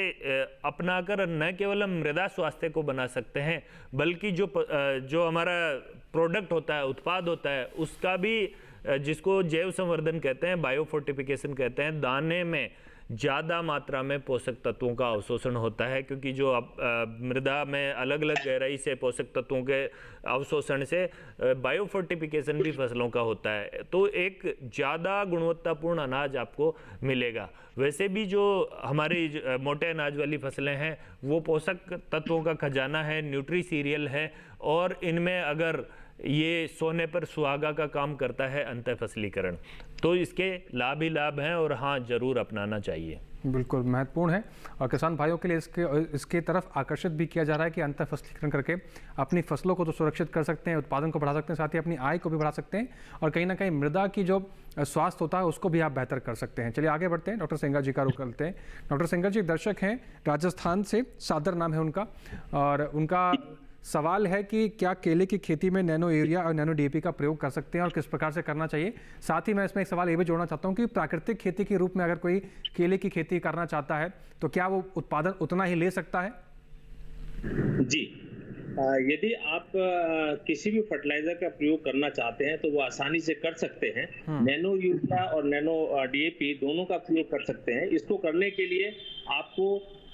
अपनाकर न केवल हम मृदा स्वास्थ्य को बना सकते हैं बल्कि जो हमारा प्रोडक्ट होता है, उत्पाद होता है, उसका भी, जिसको जैव संवर्धन कहते हैं, बायोफोर्टिफिकेशन कहते हैं, दाने में ज़्यादा मात्रा में पोषक तत्वों का अवशोषण होता है, क्योंकि जो मृदा में अलग अलग गहराई से पोषक तत्वों के अवशोषण से बायोफोर्टिफिकेशन भी फसलों का होता है। तो एक ज़्यादा गुणवत्तापूर्ण अनाज आपको मिलेगा। वैसे भी जो हमारी मोटे अनाज वाली फसलें हैं वो पोषक तत्वों का खजाना है, न्यूट्री सीरियल है, और इनमें अगर ये सोने पर सुहागा का काम करता है अंतः फसलीकरण, तो इसके लाभ ही लाभ हैं और हाँ जरूर अपनाना चाहिए। बिल्कुल महत्वपूर्ण है और किसान भाइयों के लिए इसके तरफ आकर्षित भी किया जा रहा है कि अंतः फसलीकरण करके अपनी फसलों को तो सुरक्षित कर सकते हैं, उत्पादन को बढ़ा सकते हैं, साथ ही अपनी आय को भी बढ़ा सकते हैं और कहीं ना कहीं मृदा की जो स्वास्थ्य होता है उसको भी आप बेहतर कर सकते हैं। चलिए आगे बढ़ते हैं, डॉक्टर सेंगर जी का रुख करते हैं। डॉक्टर सेंगर जी दर्शक हैं राजस्थान से, सादर नाम है उनका, और उनका सवाल है कि क्या केले की खेती में नैनो यूरिया और नैनो डीएपी का प्रयोग कर सकते हैं और किस प्रकार से करना चाहिए। साथ ही मैं इसमें एक सवाल ये भी जोड़ना चाहता हूँ कि प्राकृतिक खेती के रूप में अगर कोई केले की खेती करना चाहता है तो क्या वो उत्पादन उतना ही ले सकता है? जी, यदि आप किसी भी फर्टिलाइजर का प्रयोग करना चाहते हैं तो वो आसानी से कर सकते हैं। नैनो यूरिया और नैनो डीएपी दोनों का प्रयोग कर सकते हैं। इसको करने के लिए आपको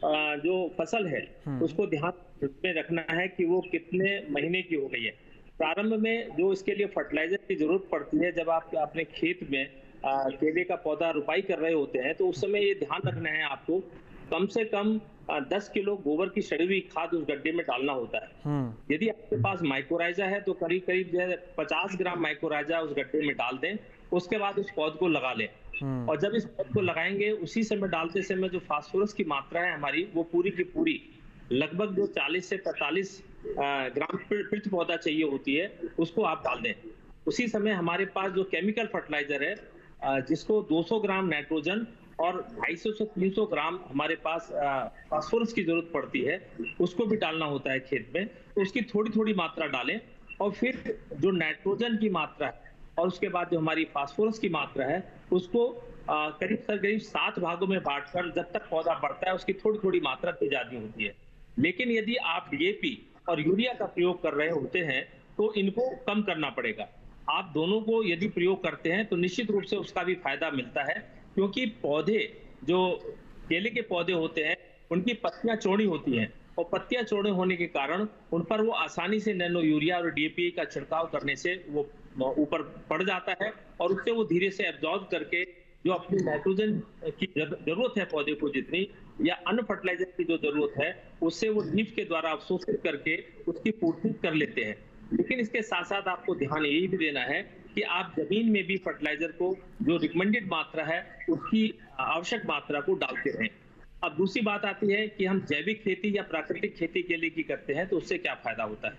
जो फसल है उसको ध्यान में रखना है कि वो कितने महीने की हो गई है। प्रारंभ में जो इसके लिए फर्टिलाइजर की जरूरत पड़ती है, जब आप अपने खेत में केले का पौधा रुपाई कर रहे होते हैं तो उस समय ये ध्यान रखना है आपको कम से कम 10 किलो गोबर की सड़ी हुई खाद उस गड्ढे में डालना होता है। यदि आपके पास माइकोराइजा है तो करीब करीब जो है 50 ग्राम माइकोराइजा उस गड्ढे में डाल दें। उसके बाद उस पौध को लगा लें और जब इस पौध को लगाएंगे उसी समय डालते समय जो फास्फोरस की मात्रा है हमारी वो पूरी की पूरी लगभग जो 40 से 45 ग्राम प्रति पौधा चाहिए होती है उसको आप डाल दें। उसी समय हमारे पास जो केमिकल फर्टिलाइजर है जिसको 200 ग्राम नाइट्रोजन और 250 से 300 ग्राम हमारे पास फास्फोरस की जरूरत पड़ती है, उसको भी डालना होता है खेत में। तो उसकी थोड़ी थोड़ी मात्रा डालें और फिर जो नाइट्रोजन की मात्रा है और उसके बाद जो हमारी फास्फोरस की मात्रा है उसको करीब 7 भागों में बांटकर जब तक पौधा बढ़ता है उसकी थोड़ी थोड़ी मात्रा दी जाती होती है। लेकिन यदि आप डीएपी और यूरिया का प्रयोग कर रहे होते हैं तो इनको कम करना पड़ेगा। आप दोनों को यदि प्रयोग करते हैं तो निश्चित रूप से उसका भी फायदा मिलता है, क्योंकि पौधे जो केले के पौधे होते हैं उनकी पत्तियां चौड़ी होती हैं और पत्तियां चौड़े होने के कारण उन पर वो आसानी से नैनो यूरिया और डीएपी का छिड़काव करने से वो ऊपर पड़ जाता है और उससे वो धीरे से एब्जॉर्ब करके जो अपनी नाइट्रोजन की जरूरत है पौधे को जितनी या अन्य फर्टिलाइजर की जो जरूरत है उससे वो लीफ के द्वारा अवशोषित करके उसकी पूर्ति कर लेते हैं। लेकिन इसके साथ साथ आपको ध्यान यही भी देना है कि आप जमीन में भी फर्टिलाइजर को जो रिकमेंडेड मात्रा है उसकी आवश्यक मात्रा को डालते रहें। अब दूसरी बात आती है कि हम जैविक खेती या प्राकृतिक खेती के लिए की करते हैं तो उससे क्या फायदा होता है।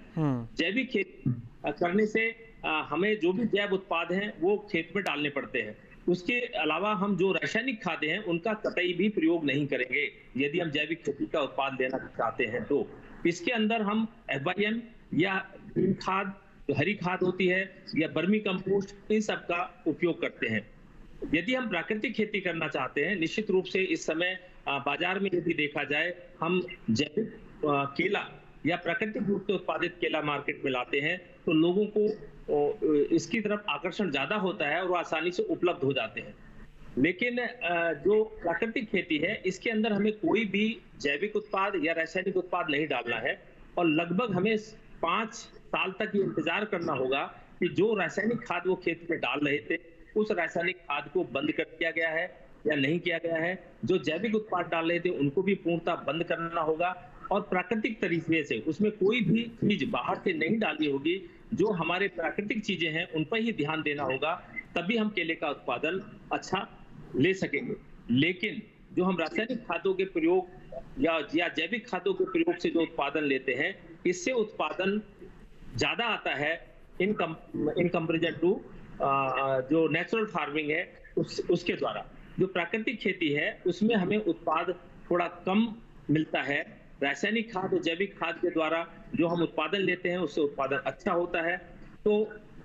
जैविक खेती करने से हमें जो भी जैव उत्पाद हैं वो खेत में डालने पड़ते हैं। उसके अलावा हम जो रासायनिक खाद्य हैं उनका कतई भी प्रयोग नहीं करेंगे यदि हम जैविक खेती का उत्पाद लेना चाहते हैं। तो इसके अंदर हम FYM या ग्रीन खाद जो हरी खाद होती है या बर्मी कंपोस्ट, इन सब का उपयोग करते हैं। यदि हम प्राकृतिक खेती करना चाहते हैं, निश्चित रूप से इस समय बाजार में यदि देखा जाए हम जैविक केला या प्राकृतिक रूप से उत्पादित केला मार्केट में लाते हैं तो लोगों को इसकी तरफ आकर्षण ज्यादा होता है और वो आसानी से उपलब्ध हो जाते हैं। लेकिन जो प्राकृतिक खेती है इसके अंदर हमें कोई भी जैविक उत्पाद या रासायनिक उत्पाद नहीं डालना है और लगभग हमें 5 साल तक ये इंतजार करना होगा कि जो रासायनिक खाद वो खेत में डाल रहे थे उस रासायनिक खाद को बंद कर दिया गया है या नहीं किया गया है। जो जैविक उत्पाद डाल रहे थे उनको भी पूर्णतः बंद करना होगा और प्राकृतिक तरीके से उसमें कोई भी चीज बाहर से नहीं डाली होगी। जो हमारे प्राकृतिक चीजें हैं उन पर ही ध्यान देना होगा, तभी हम केले का उत्पादन अच्छा ले सकेंगे। लेकिन जो हम रासायनिक खादों के प्रयोग या जैविक खादों के प्रयोग से जो उत्पादन लेते हैं इससे उत्पादन ज्यादा आता है इन कंपैरिजन टू जो नेचुरल फार्मिंग है उसके द्वारा। जो प्राकृतिक खेती है उसमें हमें उत्पाद थोड़ा कम मिलता है। रासायनिक खाद और जैविक खाद के द्वारा जो हम उत्पादन लेते हैं उससे उत्पादन अच्छा होता है। तो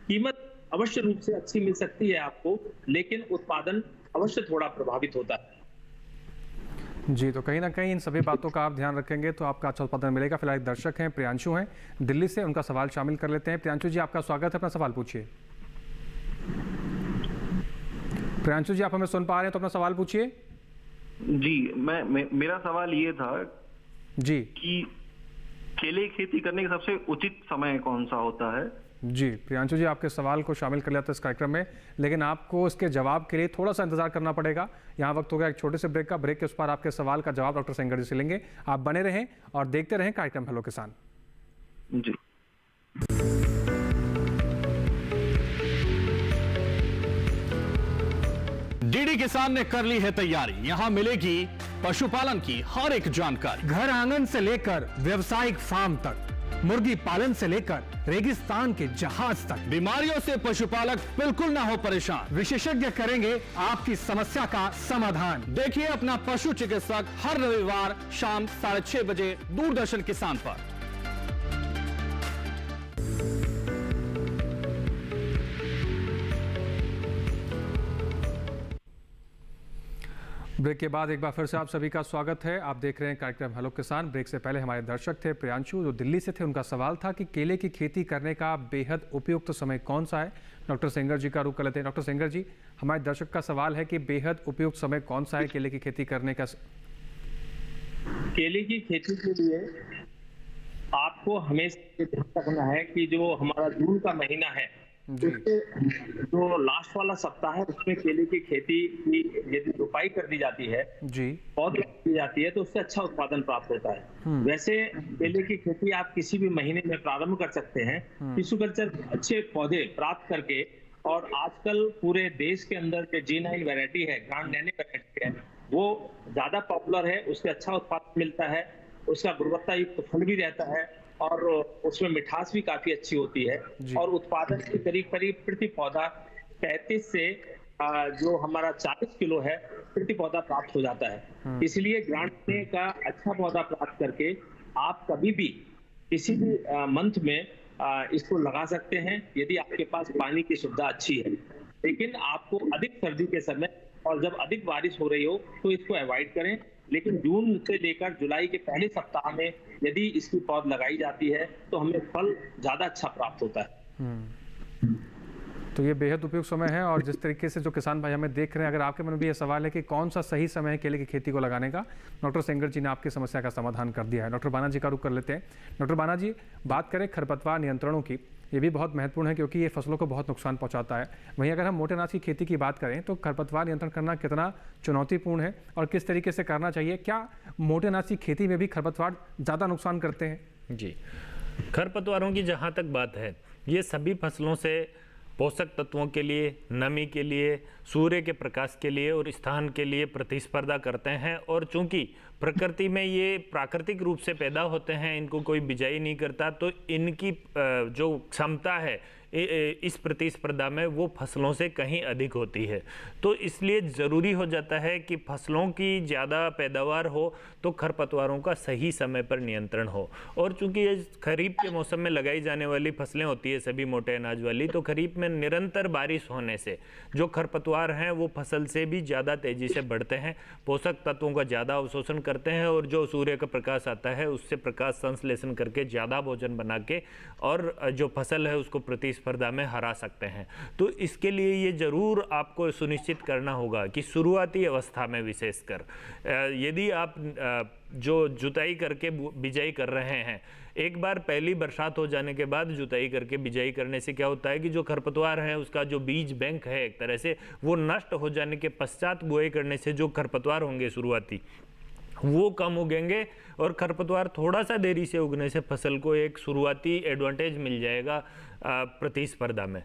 कीमत अवश्य रूप से अच्छी मिल सकती है आपको, लेकिन उत्पादन अवश्य थोड़ा प्रभावित होता है। जी, तो कहीं ना कहीं इन सभी बातों का आप ध्यान रखेंगे तो आपका अच्छा उत्पादन मिलेगा। फिलहाल एक दर्शक हैं, प्रियांशु हैं दिल्ली से, उनका सवाल शामिल कर लेते हैं। प्रियांशु जी, आपका स्वागत है, अपना सवाल पूछिए। प्रियांशु जी, आप हमें सुन पा रहे हैं तो अपना सवाल पूछिए। जी, मेरा सवाल ये था जी कि केले की खेती करने का सबसे उचित समय कौन सा होता है। जी प्रियांशु जी, आपके सवाल को शामिल कर लिया था इस कार्यक्रम में, लेकिन आपको इसके जवाब के लिए थोड़ा सा इंतजार करना पड़ेगा। यहाँ वक्त हो गया एक छोटे से ब्रेक का। ब्रेक के उस पर आपके सवाल का जवाब डॉक्टर सेंगर जी से लेंगे। आप बने रहें और देखते रहें कार्यक्रम हेलो किसान। जी, डीडी किसान ने कर ली है तैयारी। यहाँ मिलेगी पशुपालन की हर एक जानकारी, घर आंगन से लेकर व्यवसायिक फार्म तक, मुर्गी पालन से लेकर रेगिस्तान के जहाज तक। बीमारियों से पशुपालक बिल्कुल ना हो परेशान, विशेषज्ञ करेंगे आपकी समस्या का समाधान। देखिए अपना पशु चिकित्सक हर रविवार शाम 6:30 बजे दूरदर्शन किसान पर। ब्रेक के बाद एक बार फिर से आप सभी का स्वागत है। आप देख रहे हैं कार्यक्रम हेलो किसान। ब्रेक से पहले हमारे दर्शक थे प्रियांशु जो दिल्ली से थे। उनका सवाल था कि केले की खेती करने का बेहद उपयुक्त समय कौन सा है। डॉक्टर सेंगर जी का रुख कर लेते हैं। डॉक्टर सेंगर जी, हमारे दर्शक का सवाल है कि बेहद उपयुक्त समय कौन सा है केले की खेती करने का। केले की खेती के लिए आपको हमेशा ध्यान रखना है कि जो हमारा जून का महीना है जो लास्ट वाला सप्ताह है उसमें केले की खेती की यदि रोपाई कर दी जाती है जी और की जाती है तो उससे अच्छा उत्पादन प्राप्त होता है। वैसे केले की खेती आप किसी भी महीने में प्रारंभ कर सकते हैं टिश्यू कल्चर अच्छे पौधे प्राप्त करके। और आजकल पूरे देश के अंदर जो G9 वैरायटी है, ग्रांड नैनो वैरायटी है, वो ज्यादा पॉपुलर है। उससे अच्छा उत्पादन मिलता है, उसका गुणवत्ता युक्त फल भी रहता है और उसमें मिठास भी काफी अच्छी होती है। और उत्पादन के करीब प्रति पौधा 35 से जो हमारा 40 किलो है प्राकृतिक पौधा प्राप्त हो जाता है। इसलिए ग्रांट लेने का अच्छा पौधा प्राप्त करके आप कभी भी किसी भी मंथ में इसको लगा सकते हैं, यदि आपके पास पानी की सुविधा अच्छी है। लेकिन आपको अधिक सर्दी के समय और जब अधिक बारिश हो रही हो तो इसको अवॉइड करें। लेकिन जून से लेकर जुलाई के पहले सप्ताह में यदि इसकी पौध लगाई जाती है तो हमें फल ज्यादा अच्छा प्राप्त होता है। तो ये बेहद उपयुक्त समय है। और जिस तरीके से जो किसान भाई हमें देख रहे हैं, अगर आपके मन में भी ये सवाल है कि कौन सा सही समय है केले की खेती को लगाने का, डॉक्टर सेंगर जी ने आपकी समस्या का समाधान कर दिया है। डॉक्टर बाना जी का रुख कर लेते हैं। डॉक्टर बाना जी, बात करें खरपतवार नियंत्रणों की, ये भी बहुत महत्वपूर्ण है क्योंकि ये फसलों को बहुत नुकसान पहुंचाता है। वहीं अगर हम मोटे अनाज की खेती की बात करें तो खरपतवार नियंत्रण करना कितना चुनौतीपूर्ण है और किस तरीके से करना चाहिए? क्या मोटे अनाज की खेती में भी खरपतवार ज़्यादा नुकसान करते हैं? जी, खरपतवारों की जहाँ तक बात है, ये सभी फसलों से पोषक तत्वों के लिए, नमी के लिए, सूर्य के प्रकाश के लिए और स्थान के लिए प्रतिस्पर्धा करते हैं। और चूंकि प्रकृति में ये प्राकृतिक रूप से पैदा होते हैं, इनको कोई बिजाई नहीं करता, तो इनकी जो क्षमता है इस प्रतिस्पर्धा में वो फसलों से कहीं अधिक होती है। तो इसलिए ज़रूरी हो जाता है कि फसलों की ज़्यादा पैदावार हो तो खरपतवारों का सही समय पर नियंत्रण हो। और चूंकि ये खरीफ के मौसम में लगाई जाने वाली फसलें होती है सभी मोटे अनाज वाली, तो खरीफ में निरंतर बारिश होने से जो खरपतवार हैं वो फसल से भी ज़्यादा तेज़ी से बढ़ते हैं, पोषक तत्वों का ज़्यादा अवशोषण करते हैं और जो सूर्य का प्रकाश आता है उससे प्रकाश संश्लेषण करके ज़्यादा भोजन बना के और जो फसल है उसको प्रतिस्पर्धा में हरा सकते हैं। तो इसके लिए ये ज़रूर आपको सुनिश्चित करना होगा कि शुरुआती अवस्था में विशेषकर यदि आप जो जुताई करके बिजाई कर रहे हैं, एक बार पहली बरसात हो जाने के बाद जुताई करके बिजाई करने से क्या होता है कि जो खरपतवार है उसका जो बीज बैंक है एक तरह से वो नष्ट हो जाने के पश्चात बुआई करने से जो खरपतवार होंगे शुरुआती वो कम उगेंगे और खरपतवार थोड़ा सा देरी से उगने से फसल को एक शुरुआती एडवांटेज मिल जाएगा प्रतिस्पर्धा में।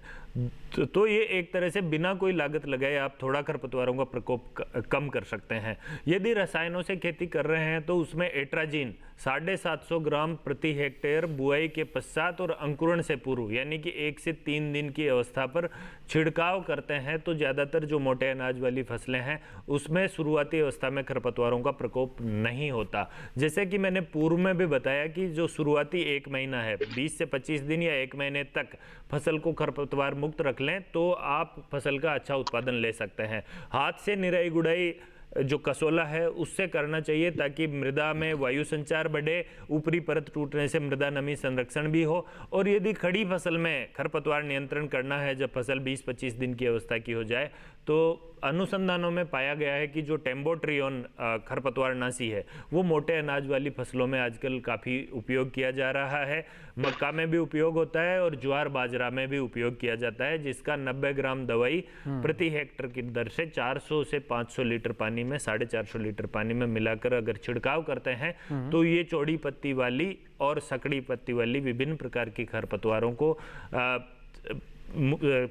तो ये एक तरह से बिना कोई लागत लगाए आप थोड़ा खरपतवारों का प्रकोप कम कर सकते हैं। यदि रसायनों से खेती कर रहे हैं तो उसमें एट्राजीन 750 ग्राम प्रति हेक्टेयर बुआई के पश्चात और अंकुरण से पूर्व यानी कि 1 से 3 दिन की अवस्था पर छिड़काव करते हैं तो ज़्यादातर जो मोटे अनाज वाली फसलें हैं उसमें शुरुआती अवस्था में खरपतवारों का प्रकोप नहीं होता। जैसे कि मैंने पूर्व में भी बताया कि जो शुरुआती 1 महीना है, 20 से 25 दिन या 1 महीने तक फसल को खरपतवार मुक्त रख लें तो आप फसल का अच्छा उत्पादन ले सकते हैं। हाथ से निराई गुड़ाई जो कसोला है उससे करना चाहिए ताकि मृदा में वायु संचार बढ़े, ऊपरी परत टूटने से मृदा नमी संरक्षण भी हो। और यदि खड़ी फसल में खरपतवार नियंत्रण करना है जब फसल 20-25 दिन की अवस्था की हो जाए तो अनुसंधानों में पाया गया है कि जो टेम्बोट्रियोन खरपतवारनाशी है वो मोटे अनाज वाली फसलों में आजकल काफ़ी उपयोग किया जा रहा है। मक्का में भी उपयोग होता है और ज्वार बाजरा में भी उपयोग किया जाता है, जिसका 90 ग्राम दवाई प्रति हेक्टर की दर से 400 से 500 लीटर पानी में 450 लीटर पानी में मिलाकर अगर छिड़काव करते हैं तो ये चौड़ी पत्ती वाली और सकड़ी पत्ती वाली विभिन्न प्रकार की खरपतवारों को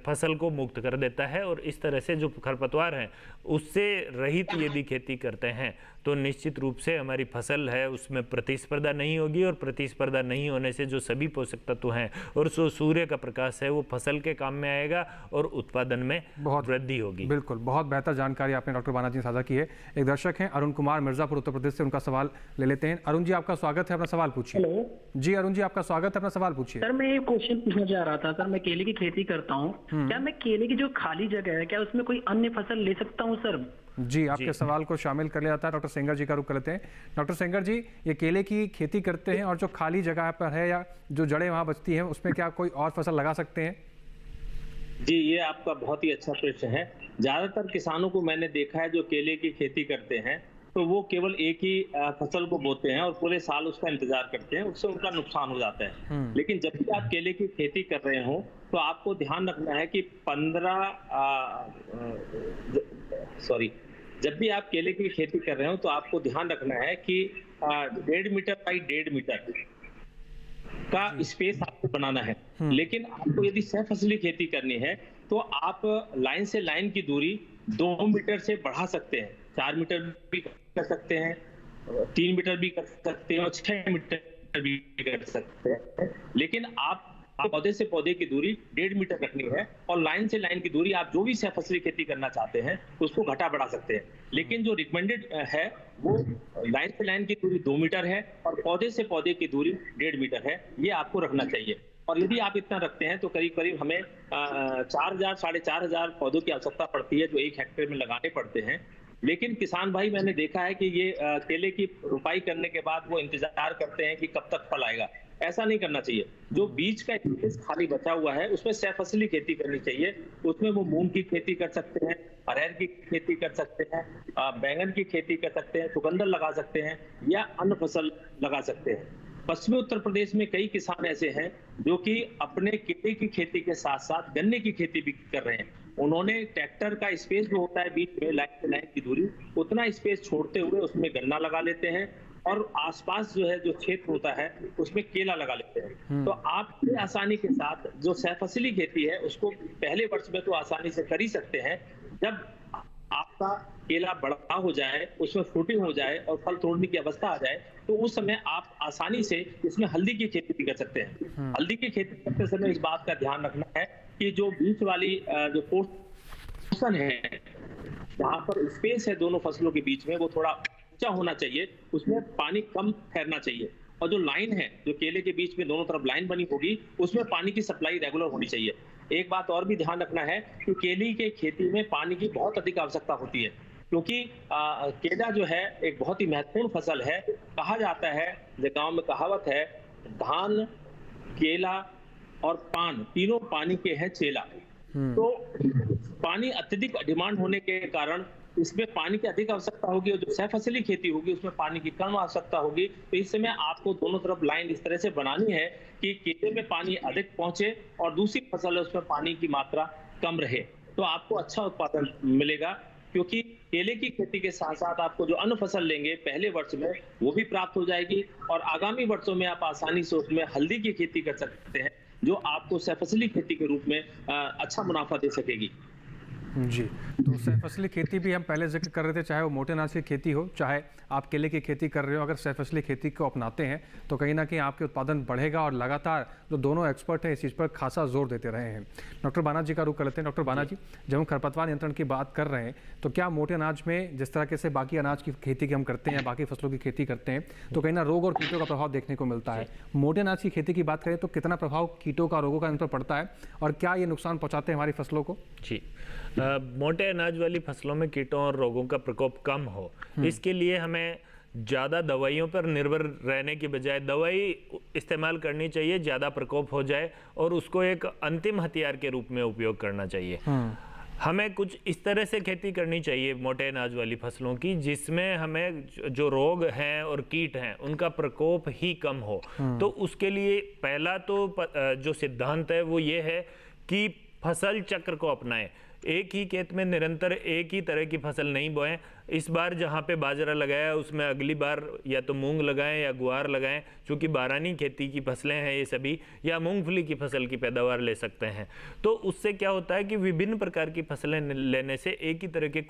फसल को मुक्त कर देता है। और इस तरह से जो खरपतवार हैं उससे रहित यदि खेती करते हैं तो निश्चित रूप से हमारी फसल है उसमें प्रतिस्पर्धा नहीं होगी और प्रतिस्पर्धा नहीं होने से जो सभी पोषक तत्व हैं और जो सूर्य का प्रकाश है वो फसल के काम में आएगा और उत्पादन में बहुत वृद्धि होगी। बिल्कुल, बहुत बेहतर जानकारी आपने डॉक्टर बाना जी ने साझा की है। एक दर्शक हैं अरुण कुमार मिर्जापुर उत्तर प्रदेश से, उनका सवाल ले लेते हैं। अरुण जी आपका स्वागत है, अपना सवाल पूछिए। हेलो जी अरुण जी आपका स्वागत है, अपना सवाल पूछिए। सर मैं एक क्वेश्चन पूछना चाह रहा था। सर मैं केले की खेती करता हूँ, क्या मैं केले की जो खाली जगह है क्या उसमें कोई अन्य फसल ले सकता हूँ सर? जी आपके सवाल को शामिल कर लिया जाता है। डॉक्टर सेंगर जी का रुख कर लेते हैं। डॉक्टर सेंगर जी, ये केले की खेती करते हैं और जो खाली जगह पर है या जो जड़ें वहाँ बचती हैं उसमें क्या कोई और फसल लगा सकते हैं? जी ये आपका बहुत ही अच्छा प्रश्न है। ज्यादातर किसानों को मैंने देखा है जो केले की खेती करते हैं तो वो केवल एक ही फसल को बोते हैं और पूरे साल उसका इंतजार करते हैं, उससे उनका नुकसान हो जाता है। लेकिन जब भी आप केले की खेती कर रहे हो तो आपको ध्यान रखना है कि जब भी आप केले की खेती कर रहे हो तो आपको ध्यान रखना है कि 1.5 मीटर बाई 1.5 मीटर का स्पेस आपको बनाना है। लेकिन आपको यदि सह फसली खेती करनी है तो आप लाइन से लाइन की दूरी 2 मीटर से बढ़ा सकते हैं, 4 मीटर भी कर सकते हैं, 3 मीटर भी कर सकते हैं और 6 मीटर भी कर सकते हैं। लेकिन आप पौधे से पौधे की दूरी 1.5 मीटर रखनी है, और लाइन से लाइन की दूरी आप जो भी सहफसली खेती करना चाहते हैं उसको घटा बढ़ा सकते हैं। लेकिन जो रिकमेंडेड है वो लाइन से लाइन की दूरी 2 मीटर है और पौधे से पौधे की दूरी 1.5 मीटर है, ये आपको रखना चाहिए। और यदि आप इतना रखते हैं तो करीब करीब हमें 4,000 साढ़े 4,000 पौधों की आवश्यकता पड़ती है जो 1 हेक्टेयर में लगाने पड़ते हैं। लेकिन किसान भाई मैंने देखा है कि ये केले की रुपाई करने के बाद वो इंतजार करते हैं कि कब तक फल आएगा। ऐसा नहीं करना चाहिए। जो बीज का स्पेस खाली बचा हुआ है उसमें सहफसली खेती करनी चाहिए। उसमें वो मूंग की खेती कर सकते हैं, अरहर की खेती कर सकते हैं, बैंगन की खेती कर सकते हैं, चुकंदर लगा सकते हैं या अन्य फसल लगा सकते हैं। पश्चिमी उत्तर प्रदेश में कई किसान ऐसे हैं जो कि अपने केले की खेती के साथ साथ गन्ने की खेती भी कर रहे हैं। उन्होंने ट्रैक्टर का स्पेस जो होता है बीच में लाइन से लाइन की दूरी, उतना स्पेस छोड़ते हुए उसमें गन्ना लगा लेते हैं और आसपास जो है जो क्षेत्र होता है उसमें केला लगा लेते हैं। तो आप आसानी के साथ जो सहफसली खेती है उसको पहले वर्ष में तो आसानी से कर ही सकते हैं। जब आपका केला बड़ा हो जाए, उसमें फ्रूटिंग हो जाए और फल तोड़ने की अवस्था आ जाए तो उस समय आप आसानी से इसमें हल्दी की खेती भी कर सकते हैं। हल्दी की खेती करते समय इस बात का ध्यान रखना है कि जो बीच वाली जो पोर्शन है जहाँ पर स्पेस है दोनों फसलों के बीच में वो थोड़ा ऊंचा होना चाहिए, उसमें पानी कम ठहरना चाहिए। और जो लाइन है जो केले के बीच में दोनों तरफ लाइन बनी होगी उसमें पानी की सप्लाई रेगुलर होनी चाहिए। एक बात और भी ध्यान रखना है कि केले के खेती में पानी की बहुत अधिक आवश्यकता होती है, क्योंकि केला जो है एक बहुत ही महत्वपूर्ण फसल है। कहा जाता है, गांव में कहावत है, धान, केला और पान तीनों पानी के हैं चेला। तो पानी अत्यधिक डिमांड होने के कारण इसमें पानी की अधिक आवश्यकता होगी और जो सहफसली खेती होगी उसमें पानी की कम आवश्यकता होगी। तो इस समय आपको दोनों तरफ लाइन इस तरह से बनानी है कि केले में पानी अधिक पहुंचे और दूसरी फसल है उसमें पानी की मात्रा कम रहे, तो आपको अच्छा उत्पादन मिलेगा। क्योंकि केले की खेती के साथ साथ आपको जो अन्य फसल लेंगे पहले वर्ष में वो भी प्राप्त हो जाएगी और आगामी वर्षों में आप आसानी से उसमें हल्दी की खेती कर सकते हैं जो आपको सहफसली खेती के रूप में अच्छा मुनाफा दे सकेगी। जी, तो सहफसली खेती भी हम पहले जिक्र कर रहे थे, चाहे वो मोटे अनाज की खेती हो, चाहे आप केले की खेती कर रहे हो, अगर सहफसली खेती को अपनाते हैं तो कहीं ना कहीं आपके उत्पादन बढ़ेगा और लगातार जो दोनों एक्सपर्ट हैं इस चीज़ पर खासा जोर देते रहे हैं। डॉक्टर बाना जी का रुख कर लेते हैं। डॉक्टर बाना जी, जब हम खरपतवार नियंत्रण की बात कर रहे हैं तो क्या मोटे अनाज में जिस तरह से बाकी अनाज की खेती की हम करते हैं, बाकी फसलों की खेती करते हैं, तो कहीं ना रोग और कीटों का प्रभाव देखने को मिलता है। मोटे अनाज की खेती की बात करें तो कितना प्रभाव कीटों का, रोगों का इन पर पड़ता है और क्या ये नुकसान पहुँचाते हैं हमारी फसलों को? जी, मोटे अनाज वाली फसलों में कीटों और रोगों का प्रकोप कम हो, इसके लिए हमें ज़्यादा दवाइयों पर निर्भर रहने की बजाय दवाई इस्तेमाल करनी चाहिए, ज़्यादा प्रकोप हो जाए और उसको एक अंतिम हथियार के रूप में उपयोग करना चाहिए। हमें कुछ इस तरह से खेती करनी चाहिए मोटे अनाज वाली फसलों की जिसमें हमें जो रोग हैं और कीट हैं उनका प्रकोप ही कम हो। तो उसके लिए पहला तो जो सिद्धांत है वो ये है कि फसल चक्र को अपनाएं। एक ही खेत में निरंतर एक ही तरह की फसल नहीं बोएं। इस बार जहाँ पे बाजरा लगाया उसमें अगली बार या तो मूंग लगाएं या गुआर लगाएं, क्योंकि बारानी खेती की फसलें हैं ये सभी, या मूंगफली की फसल की पैदावार ले सकते हैं। तो उससे क्या होता है कि विभिन्न प्रकार की फसलें लेने से एक ही तरह के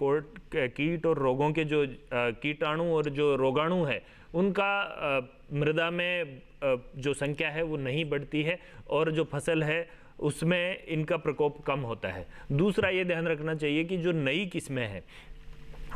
कीट और रोगों के जो कीटाणु और जो रोगाणु है उनका मृदा में जो संख्या है वो नहीं बढ़ती है और जो फसल है उसमें इनका प्रकोप कम होता है। दूसरा ये ध्यान रखना चाहिए कि जो नई किस्में हैं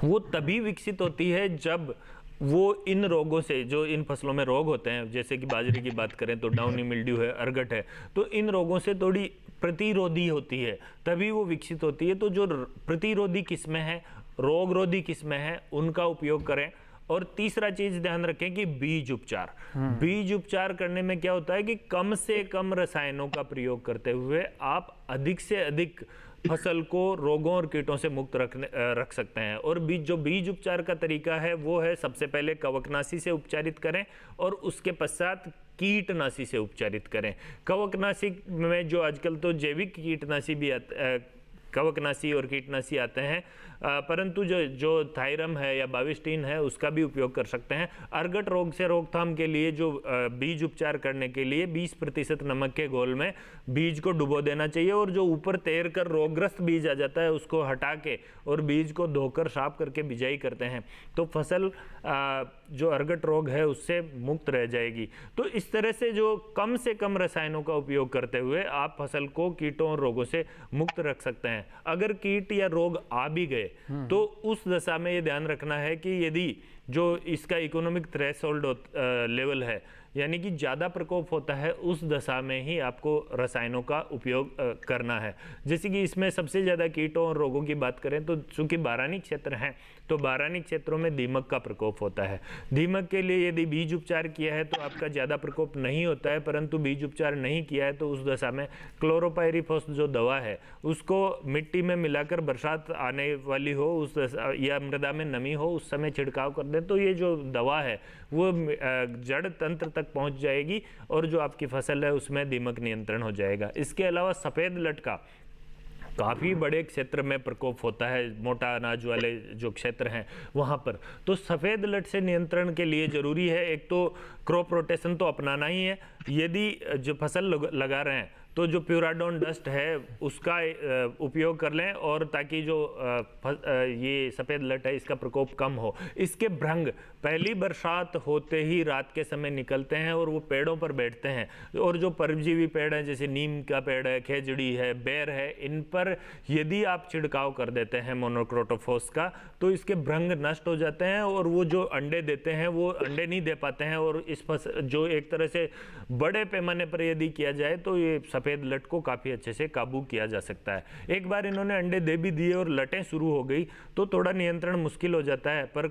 वो तभी विकसित होती है जब वो इन रोगों से, जो इन फसलों में रोग होते हैं, जैसे कि बाजरे की बात करें तो डाउनी मिल्ड्यू है, अर्गट है, तो इन रोगों से थोड़ी प्रतिरोधी होती है, तभी वो विकसित होती है। तो जो प्रतिरोधी किस्में हैं, रोगरोधी किस्में हैं, उनका उपयोग करें। और तीसरा चीज ध्यान रखें कि बीज उपचार। बीज उपचार करने में क्या होता है कि कम से कम रसायनों का प्रयोग करते हुए आप अधिक से अधिक फसल को रोगों और कीटों से मुक्त रख सकते हैं। और जो बीज उपचार का तरीका है वो है, सबसे पहले कवकनाशी से उपचारित करें और उसके पश्चात कीटनाशी से उपचारित करें। कवकनाशी में जो आजकल तो जैविक कीटनाशी भी कवकनाशी और कीटनाशी आते हैं, परंतु जो थायरम है या बाविस्टीन है उसका भी उपयोग कर सकते हैं। अर्गट रोग से रोकथाम के लिए जो बीज उपचार करने के लिए 20% नमक के घोल में बीज को डुबो देना चाहिए और जो ऊपर तैर कर रोगग्रस्त बीज आ जाता है उसको हटा के और बीज को धोकर साफ करके बिजाई करते हैं तो फसल जो अर्गट रोग है उससे मुक्त रह जाएगी। तो इस तरह से कम रसायनों का उपयोग करते हुए आप फसल को कीटों और रोगों से मुक्त रख सकते हैं। अगर कीट या रोग आ भी गए तो उस दशा में ये ध्यान रखना है कि यदि जो इसका इकोनॉमिक थ्रेशोल्ड लेवल है यानी कि ज़्यादा प्रकोप होता है उस दशा में ही आपको रसायनों का उपयोग करना है। जैसे कि इसमें सबसे ज़्यादा कीटों और रोगों की बात करें तो चूँकि बारानी क्षेत्र हैं तो बारानी क्षेत्रों में दीमक का प्रकोप होता है। दीमक के लिए यदि बीज उपचार किया है तो आपका ज़्यादा प्रकोप नहीं होता है, परंतु बीज उपचार नहीं किया है तो उस दशा में क्लोरोपाइरीफॉस जो दवा है उसको मिट्टी में मिलाकर बरसात आने वाली हो उस या मृदा में नमी हो उस समय छिड़काव कर दें तो ये जो दवा है वो जड़ तंत्र तक पहुंच जाएगी और जो आपकी फसल है उसमें दीमक नियंत्रण हो जाएगा। इसके अलावा सफ़ेद लट का काफ़ी बड़े क्षेत्र में प्रकोप होता है, मोटा अनाज वाले जो क्षेत्र हैं वहाँ पर। तो सफ़ेद लट से नियंत्रण के लिए ज़रूरी है एक तो क्रॉप रोटेशन तो अपनाना ही है। यदि जो फसल लगा रहे हैं तो जो प्यूराडोन डस्ट है उसका उपयोग कर लें और ताकि जो ये सफ़ेद लट है इसका प्रकोप कम हो। इसके भ्रंग पहली बरसात होते ही रात के समय निकलते हैं और वो पेड़ों पर बैठते हैं और जो परजीवी पेड़ हैं जैसे नीम का पेड़ है, खेजड़ी है, बेर है, इन पर यदि आप छिड़काव कर देते हैं मोनोक्रोटोफॉस का तो इसके भ्रंग नष्ट हो जाते हैं और वो जो अंडे देते हैं वो अंडे नहीं दे पाते हैं और इस जो एक तरह से बड़े पैमाने पर यदि किया जाए तो ये सफ़ेद लट को काफ़ी अच्छे से काबू किया जा सकता है। एक बार इन्होंने अंडे दे भी दिए और लटें शुरू हो गई तो थोड़ा नियंत्रण मुश्किल हो जाता है, पर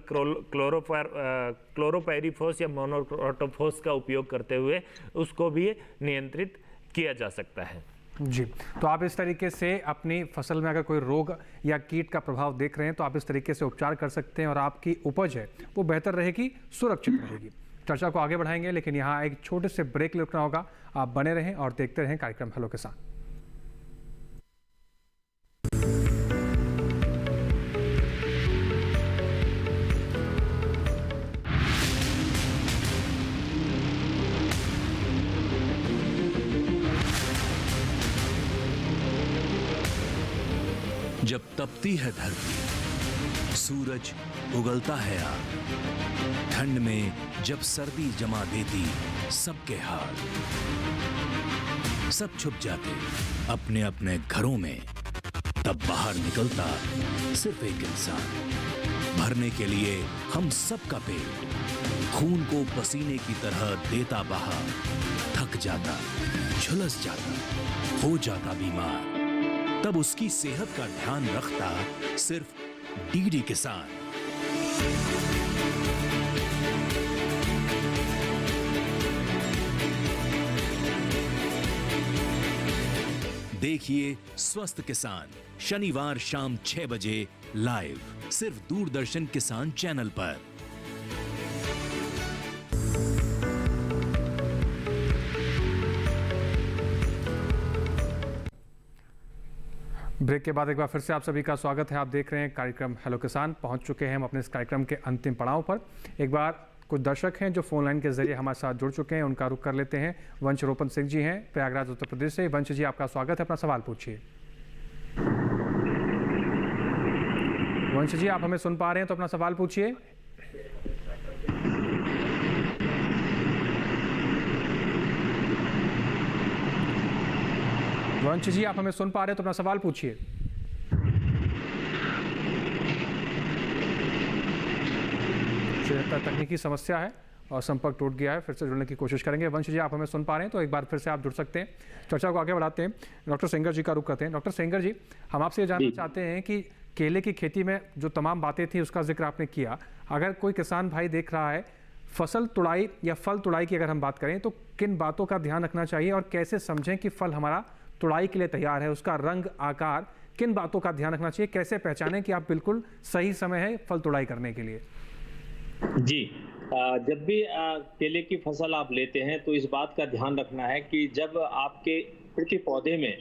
क्लोरोपाइरीफॉस या मोनोक्रोटोफॉस का उपयोग करते हुए उसको भी नियंत्रित किया जा सकता है। जी, तो आप इस तरीके से अपनी फसल में अगर कोई रोग या कीट का प्रभाव देख रहे हैं तो आप इस तरीके से उपचार कर सकते हैं और आपकी उपज है वो बेहतर रहेगी, सुरक्षित रहेगी। चर्चा को आगे बढ़ाएंगे लेकिन यहाँ एक छोटे से ब्रेक ले रुकना होगा। आप बने रहें और देखते रहें कार्यक्रम हेलो किसान। जब तपती है धरती, सूरज उगलता है आग, ठंड में जब सर्दी जमा देती सबके हाल, सब छुप जाते अपने अपने घरों में, तब बाहर निकलता सिर्फ एक इंसान, भरने के लिए हम सबका पेट, खून को पसीने की तरह देता बहा, थक जाता, झुलस जाता, हो जाता बीमार, तब उसकी सेहत का ध्यान रखता सिर्फ डीडी किसान। देखिए स्वस्थ किसान शनिवार शाम 6 बजे लाइव सिर्फ दूरदर्शन किसान चैनल पर। ब्रेक के बाद एक बार फिर से आप सभी का स्वागत है। आप देख रहे हैं कार्यक्रम हेलो किसान। पहुंच चुके हैं हम अपने इस कार्यक्रम के अंतिम पड़ाव पर। एक बार कुछ दर्शक हैं जो फोन लाइन के जरिए हमारे साथ जुड़ चुके हैं, उनका रुख कर लेते हैं। वंश रोपन सिंह जी हैं प्रयागराज उत्तर प्रदेश से। वंश जी आपका स्वागत है, अपना सवाल पूछिए। वंश जी आप हमें सुन पा रहे हैं तो अपना सवाल पूछिए। वंश जी आप हमें सुन पा रहे हैं तो अपना सवाल पूछिए। तकनीकी समस्या है और संपर्क टूट गया है, फिर से जुड़ने की कोशिश करेंगे। वंश जी आप हमें सुन पा रहे हैं तो एक बार फिर से आप जुड़ सकते हैं। चर्चा को आगे बढ़ाते हैं, डॉक्टर सेंगर जी का रुख करते हैं। डॉक्टर सेंगर जी, हम आपसे ये जानना चाहते हैं कि केले की खेती में जो तमाम बातें थी उसका जिक्र आपने किया, अगर कोई किसान भाई देख रहा है फसल तुड़ाई या फल तुड़ाई की अगर हम बात करें तो किन बातों का ध्यान रखना चाहिए और कैसे समझें कि फल हमारा तुड़ाई के लिए तैयार है, उसका रंग, आकार, किन बातों का ध्यान रखना चाहिए, कैसे पहचानें कि आप बिल्कुल सही समय है फल तुड़ाई करने के लिए? जी, जब भी केले की फसल आप लेते हैं तो इस बात का ध्यान रखना है कि जब आपके प्रति पौधे में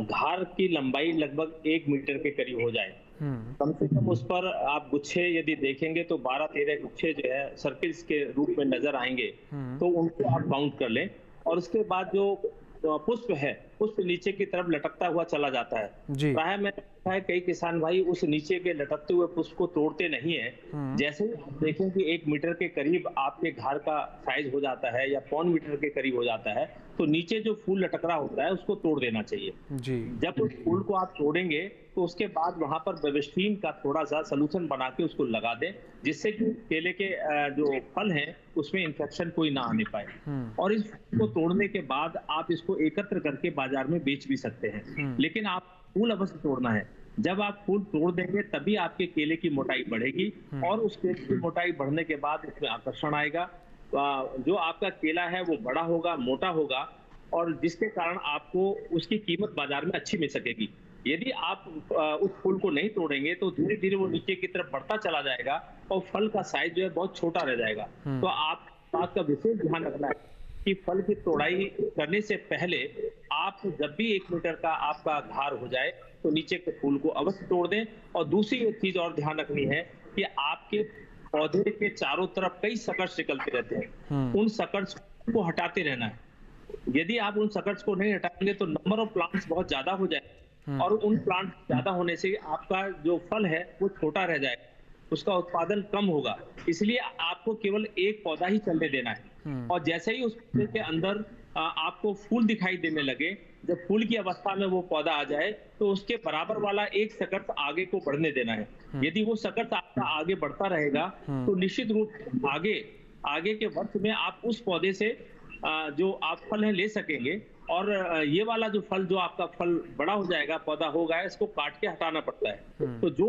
घार की लंबाई लगभग 1 मीटर के करीब हो जाए कम से कम उस पर आप गुच्छे यदि देखेंगे तो 12-13 गुच्छे जो है सर्किल्स के रूप में नजर आएंगे, तो उनको आप काउंट कर लें। और उसके बाद जो पुष्प है, पुष्प नीचे की तरफ लटकता हुआ चला जाता है। प्राय मैंने देखा है कई किसान भाई उस नीचे के लटकते हुए पुष्प को तोड़ते नहीं है। जैसे ही आप देखें कि 1 मीटर के करीब आपके घर का साइज हो जाता है या 1.25 मीटर के करीब हो जाता है, तो नीचे जो फूल लटक रहा होता है उसको तोड़ देना चाहिए। जब उस फूल को आप तोड़ेंगे तो उसके बाद वहां पर बेबिस्टीन का थोड़ा सा सोल्यूशन बना के उसको लगा दें, जिससे कि केले के जो फल हैं उसमें इन्फेक्शन कोई ना आने पाए। और इस फूल को तोड़ने के बाद आप इसको एकत्र करके बाजार में बेच भी सकते हैं, लेकिन आप फूल अवश्य तोड़ना है। जब आप फूल तोड़ देंगे तभी आपके केले की मोटाई बढ़ेगी, और उस केले की मोटाई बढ़ने के बाद इसमें आकर्षण आएगा। जो आपका केला है वो बड़ा होगा, मोटा होगा, और जिसके कारण आपको उसकी कीमत बाजार में अच्छी मिल सकेगी। यदि आप उस फूल को नहीं तोड़ेंगे तो धीरे धीरे वो नीचे की तरफ बढ़ता चला जाएगा और फल का साइज जो है बहुत छोटा रह जाएगा। तो आप बात का विशेष ध्यान रखना है कि फल की तोड़ाई करने से पहले आप जब भी 1 मीटर का आपका धार हो जाए तो नीचे के फूल को अवश्य तोड़ दें। और दूसरी एक चीज और ध्यान रखनी है कि आपके पौधे के चारों तरफ कई सकर्स निकलते रहते हैं, उन सकर्स को हटाते रहना है। यदि आप उन सकर्स को नहीं हटाएंगे तो नंबर ऑफ प्लांट्स बहुत ज्यादा हो जाए, और उन प्लांट ज्यादा होने से आपका जो फल है वो छोटा रह जाएगा, उसका उत्पादन कम होगा। इसलिए आपको केवल एक पौधा ही चलने देना है, और जैसे ही उस पौधे के अंदर आपको फूल दिखाई देने लगे, जब फूल की अवस्था में वो पौधा आ जाए तो उसके बराबर वाला एक सकर्त आगे को बढ़ने देना है। यदि वो सकर्त आपका आगे बढ़ता रहेगा तो निश्चित रूप से आगे के वर्ष में आप उस पौधे से जो आप फल है ले सकेंगे। और ये वाला जो फल, जो आपका फल बड़ा हो जाएगा, पौधा हो गया, इसको काट के हटाना पड़ता है। तो जो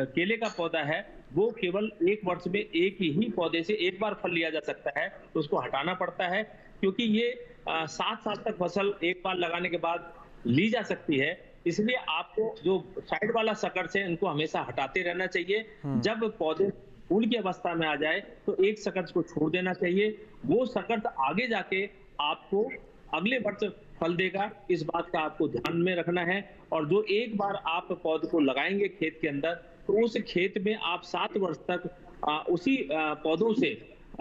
केले का पौधा है वो केवल 1 वर्ष में एक ही पौधे से एक बार फल लिया जा सकता है, तो उसको हटाना पड़ता है, क्योंकि ये 7 साल तक फसल एक बार लगाने के बाद ली जा सकती है। इसलिए आपको जो साइड वाला सकर्त है इनको हमेशा हटाते रहना चाहिए। जब पौधे फूल की अवस्था में आ जाए तो एक सकर्त को छोड़ देना चाहिए। वो सकर्त आगे जाके आपको अगले वर्ष फल देगा, इस बात का आपको ध्यान में रखना है। और जो एक बार आप पौधे को लगाएंगे खेत के अंदर, तो उस खेत में आप 7 वर्ष तक उसी पौधों से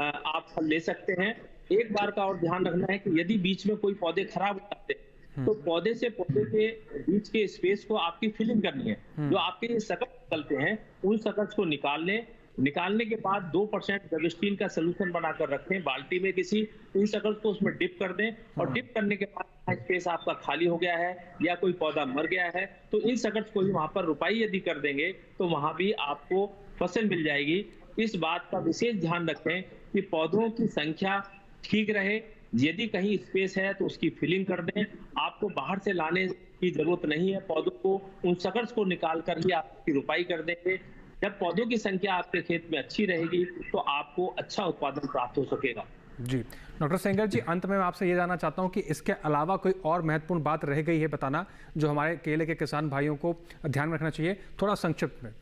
आप फल ले सकते हैं। एक बार का और ध्यान रखना है कि यदि बीच में कोई पौधे खराब हो जाते हैं तो पौधे से पौधे के बीच के स्पेस को आपकी फिलिंग करनी है। जो आपके सकर्त निकलते हैं उन सकर्त को निकाल लें। निकालने के बाद 2% बेबिस्टीन का सोल्यूशन बनाकर रखें बाल्टी में किसी, इन सकर्त को उसमें डिप कर दें, और डिप करने के बाद स्पेस आपका खाली हो गया है या कोई पौधा मर गया है तो इन सकर्त को ही वहां पर रुपाई यदि कर देंगे तो वहां भी आपको फसल मिल जाएगी। इस बात का विशेष ध्यान रखें कि पौधों की संख्या ठीक रहे। यदि कहीं स्पेस है तो उसकी फिलिंग कर दें। आपको बाहर से लाने की जरूरत नहीं है पौधों को, उन सकर्स को निकाल कर ही आपकी रुपाई कर देंगे। जब पौधों की संख्या आपके खेत में अच्छी रहेगी तो आपको अच्छा उत्पादन प्राप्त हो सकेगा। जी डॉक्टर सेंगर जी, अंत में मैं आपसे ये जानना चाहता हूँ कि इसके अलावा कोई और महत्वपूर्ण बात रह गई है बताना जो हमारे केले के किसान भाइयों को ध्यान में रखना चाहिए, थोड़ा संक्षिप्त में।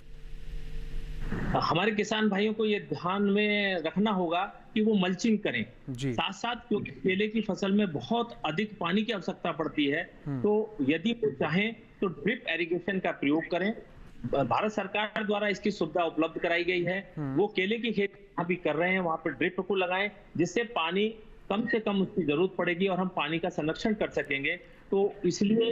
हमारे किसान भाइयों को ये ध्यान में रखना होगा कि वो मल्चिंग करें साथ साथ, क्योंकि केले की फसल में बहुत अधिक पानी की आवश्यकता पड़ती है। तो यदि वो चाहें तो ड्रिप इरिगेशन का प्रयोग करें। भारत सरकार द्वारा इसकी सुविधा उपलब्ध कराई गई है। वो केले की खेती जहाँ भी कर रहे हैं वहां पर ड्रिप को लगाएं, जिससे पानी कम से कम उसकी जरूरत पड़ेगी और हम पानी का संरक्षण कर सकेंगे। तो इसलिए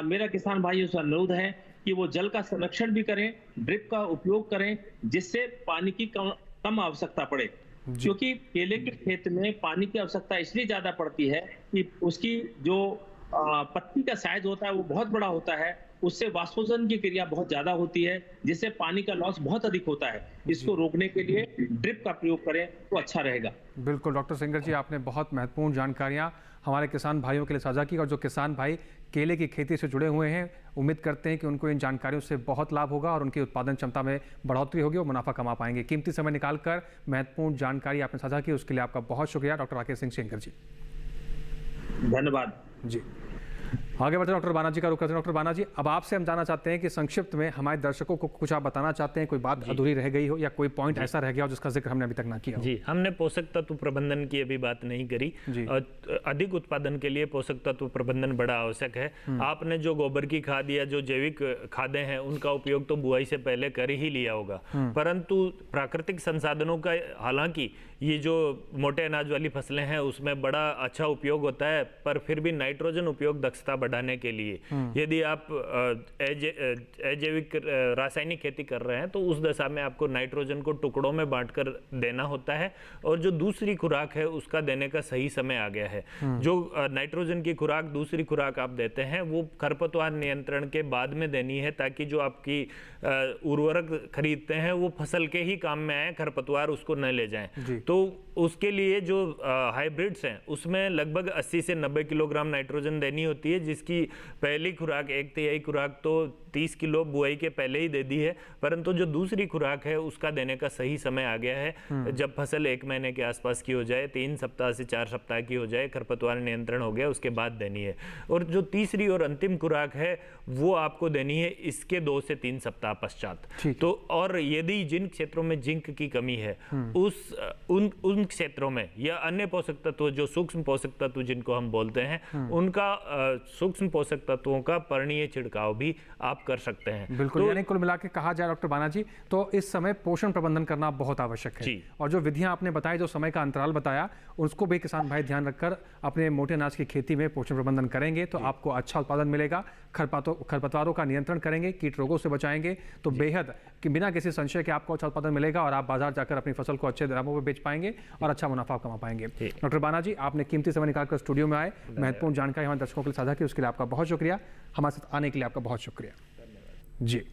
मेरा किसान भाइयों से अनुरोध है कि वो जल का संरक्षण भी करें, ड्रिप का उपयोग करें, जिससे पानी की कम आवश्यकता पड़े। क्योंकि केले के खेत में पानी की आवश्यकता इसलिए ज्यादा पड़ती है कि उसकी जो पत्ती का साइज होता है वो बहुत बड़ा होता है, उससे वाष्पोषण की क्रिया बहुत ज्यादा होती है, जिससे पानी का लॉस बहुत अधिक होता है। इसको रोकने के लिए ड्रिप का प्रयोग करें तो अच्छा रहेगा। बिल्कुल डॉक्टर सेंगर जी, आपने बहुत महत्वपूर्ण जानकारियां हमारे किसान भाइयों के लिए साझा की, और जो किसान भाई केले की खेती से जुड़े हुए हैं उम्मीद करते हैं कि उनको इन जानकारियों से बहुत लाभ होगा और उनकी उत्पादन क्षमता में बढ़ोतरी होगी और मुनाफा कमा पाएंगे। कीमती समय निकालकर महत्वपूर्ण जानकारी आपने साझा की, उसके लिए आपका बहुत शुक्रिया डॉक्टर राकेश सिंह सेंगर जी। धन्यवाद जी। आगे बढ़ते हैं, डॉक्टर बाना जी का रुख करते हैं। डॉक्टर बाना जी, अब आपसे हम जानना चाहते हैं कि संक्षिप्त में हमारे दर्शकों को कुछ आप बताना चाहते हैं, कोई बात अधूरी रह गई हो या कोई पॉइंट ऐसा रह गया हो जिसका जिक्र हमने अभी तक ना किया हो। जी, हमने पोषक तत्व प्रबंधन की अभी बात नहीं करी। अधिक उत्पादन के लिए पोषक तत्व प्रबंधन बड़ा आवश्यक है। आपने जो गोबर की खाद या जो जैविक खादें हैं उनका उपयोग तो बुआई से पहले कर ही लिया होगा, परंतु प्राकृतिक संसाधनों का, हालांकि ये जो मोटे अनाज वाली फसलें हैं उसमें बड़ा अच्छा उपयोग होता है, पर फिर भी नाइट्रोजन उपयोग दक्षता बढ़ाने के लिए यदि आप अजैविक रासायनिक खेती कर रहे हैं तो उस दशा में आपको नाइट्रोजन को टुकड़ों में बांटकर देना होता है, और जो दूसरी खुराक है उसका देने का सही समय आ गया है। जो नाइट्रोजन की खुराक, दूसरी खुराक आप देते हैं वो खरपतवार नियंत्रण के बाद में देनी है, ताकि जो आपकी उर्वरक खरीदते हैं वो फसल के ही काम में आए, खरपतवार उसको न ले जाएं। तो उसके लिए जो हाइब्रिड्स हैं उसमें लगभग 80 से 90 किलोग्राम नाइट्रोजन देनी होती है, जिसकी पहली खुराक 1/3 खुराक तो 30 किलो बुआई के पहले ही दे दी है, परंतु जो दूसरी खुराक है उसका देने का सही समय आ गया है। जब फसल 1 महीने के आसपास की हो जाए, 3 सप्ताह से 4 सप्ताह की हो जाए, खरपतवार नियंत्रण हो गया, उसके बाद देनी है। और जो तीसरी और अंतिम खुराक है वो आपको देनी है इसके 2 से 3 सप्ताह पश्चात। तो और यदि जिन क्षेत्रों में जिंक की कमी है उन क्षेत्रों में, या अन्य पोषक तत्व जो सूक्ष्म पोषक तत्व जिनको हम बोलते हैं, उनका सूक्ष्म पोषक तत्वों का पर्णीय छिड़काव भी आप कर सकते हैं। बिल्कुल, यानी कुल मिला के कहा जाए डॉक्टर बाना जी, तो इस समय पोषण प्रबंधन करना बहुत आवश्यक है। और जो विधियां आपने बताई, जो समय का अंतराल बताया, उसको भी किसान भाई ध्यान रखकर अपने मोटे अनाज की खेती में पोषण प्रबंधन करेंगे तो आपको अच्छा उत्पादन मिलेगा। खरपतवारों का नियंत्रण करेंगे, कीट रोगों से बचाएंगे तो बेहद कि बिना किसी संशय के आपको अच्छा उत्पादन मिलेगा और आप बाजार जाकर अपनी फसल को अच्छे दामों पर बेच पाएंगे और अच्छा मुनाफा कमा पाएंगे। डॉक्टर बाना जी, आपने कीमती समय निकालकर स्टूडियो में आए, महत्वपूर्ण जानकारी हमारे दर्शकों के लिए साझा की, उसके लिए आपका बहुत शुक्रिया। हमारे साथ आने के लिए आपका बहुत शुक्रिया जी।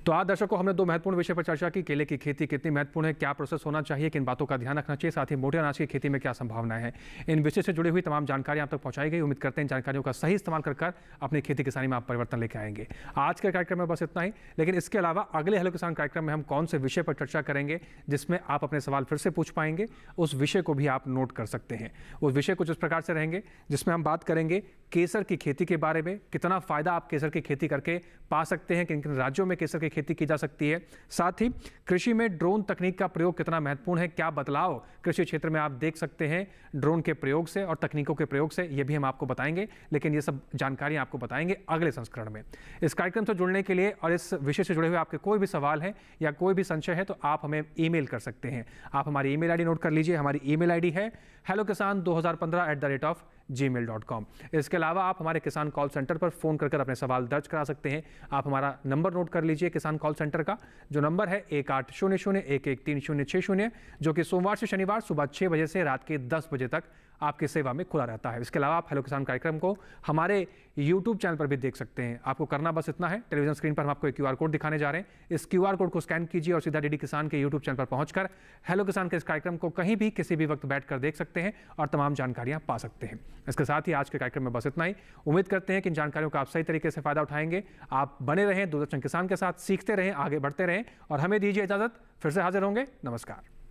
तो आज दर्शकों, हमने 2 महत्वपूर्ण विषय पर चर्चा की। केले की खेती कितनी महत्वपूर्ण है, क्या प्रोसेस होना चाहिए, किन बातों का ध्यान रखना चाहिए, साथ ही मोटे अनाज की खेती में क्या संभावनाएं हैं। इन विषय से जुड़ी हुई तमाम जानकारी आप तक पहुंचाई गई। उम्मीद करते हैं जानकारियों का सही इस्तेमाल कर अपनी खेती किसानी में आप परिवर्तन लेकर आएंगे। आज के कार्यक्रम में बस इतना ही, लेकिन इसके अलावा अगले हेलो किसान कार्यक्रम में हम कौन से विषय पर चर्चा करेंगे जिसमें आप अपने सवाल फिर से पूछ पाएंगे, उस विषय को भी आप नोट कर सकते हैं। उस विषय कुछ इस प्रकार से रहेंगे जिसमें हम बात करेंगे केसर की खेती के बारे में, कितना फायदा आप केसर की खेती करके पा सकते हैं, किन किन राज्यों में केसर की खेती की जा सकती है। साथ ही कृषि में ड्रोन तकनीक का प्रयोग कितना महत्वपूर्ण है, क्या बदलाव कृषि क्षेत्र में आप देख सकते हैं ड्रोन के प्रयोग से और तकनीकों के प्रयोग से, ये भी हम आपको बताएंगे। लेकिन ये सब जानकारी आपको बताएंगे अगले संस्करण में। इस कार्यक्रम से जुड़ने के लिए और इस विषय से जुड़े हुए आपके कोई भी सवाल है या कोई भी संशय है तो आप हमें ईमेल कर सकते हैं। आप हमारी ईमेल आईडी नोट कर लीजिए। हमारी ईमेल आईडी है hellokisan2015@gmail.com। इसके अलावा आप हमारे किसान कॉल सेंटर पर फोन कर अपने सवाल दर्ज करा सकते हैं। आप हमारा नंबर नोट कर लीजिए किसान कॉल सेंटर का, जो नंबर है 1800-113060, जो कि सोमवार से शनिवार सुबह 6 बजे से रात के 10 बजे तक आपकी सेवा में खुला रहता है। इसके अलावा आप हेलो किसान कार्यक्रम को हमारे YouTube चैनल पर भी देख सकते हैं। आपको करना बस इतना है, टेलीविजन स्क्रीन पर हम आपको एक QR कोड दिखाने जा रहे हैं। इस QR कोड को स्कैन कीजिए और सीधा डीडी किसान के YouTube चैनल पर पहुंचकर हेलो किसान के इस कार्यक्रम को कहीं भी किसी भी वक्त बैठकर देख सकते हैं और तमाम जानकारियां पा सकते हैं। इसके साथ ही आज के कार्यक्रम में बस इतना ही। उम्मीद करते हैं कि इन जानकारियों का आप सही तरीके से फायदा उठाएंगे। आप बने रहें दूरदर्शन किसान के साथ, सीखते रहें, आगे बढ़ते रहें और हमें दीजिए इजाजत। फिर से हाजिर होंगे। नमस्कार।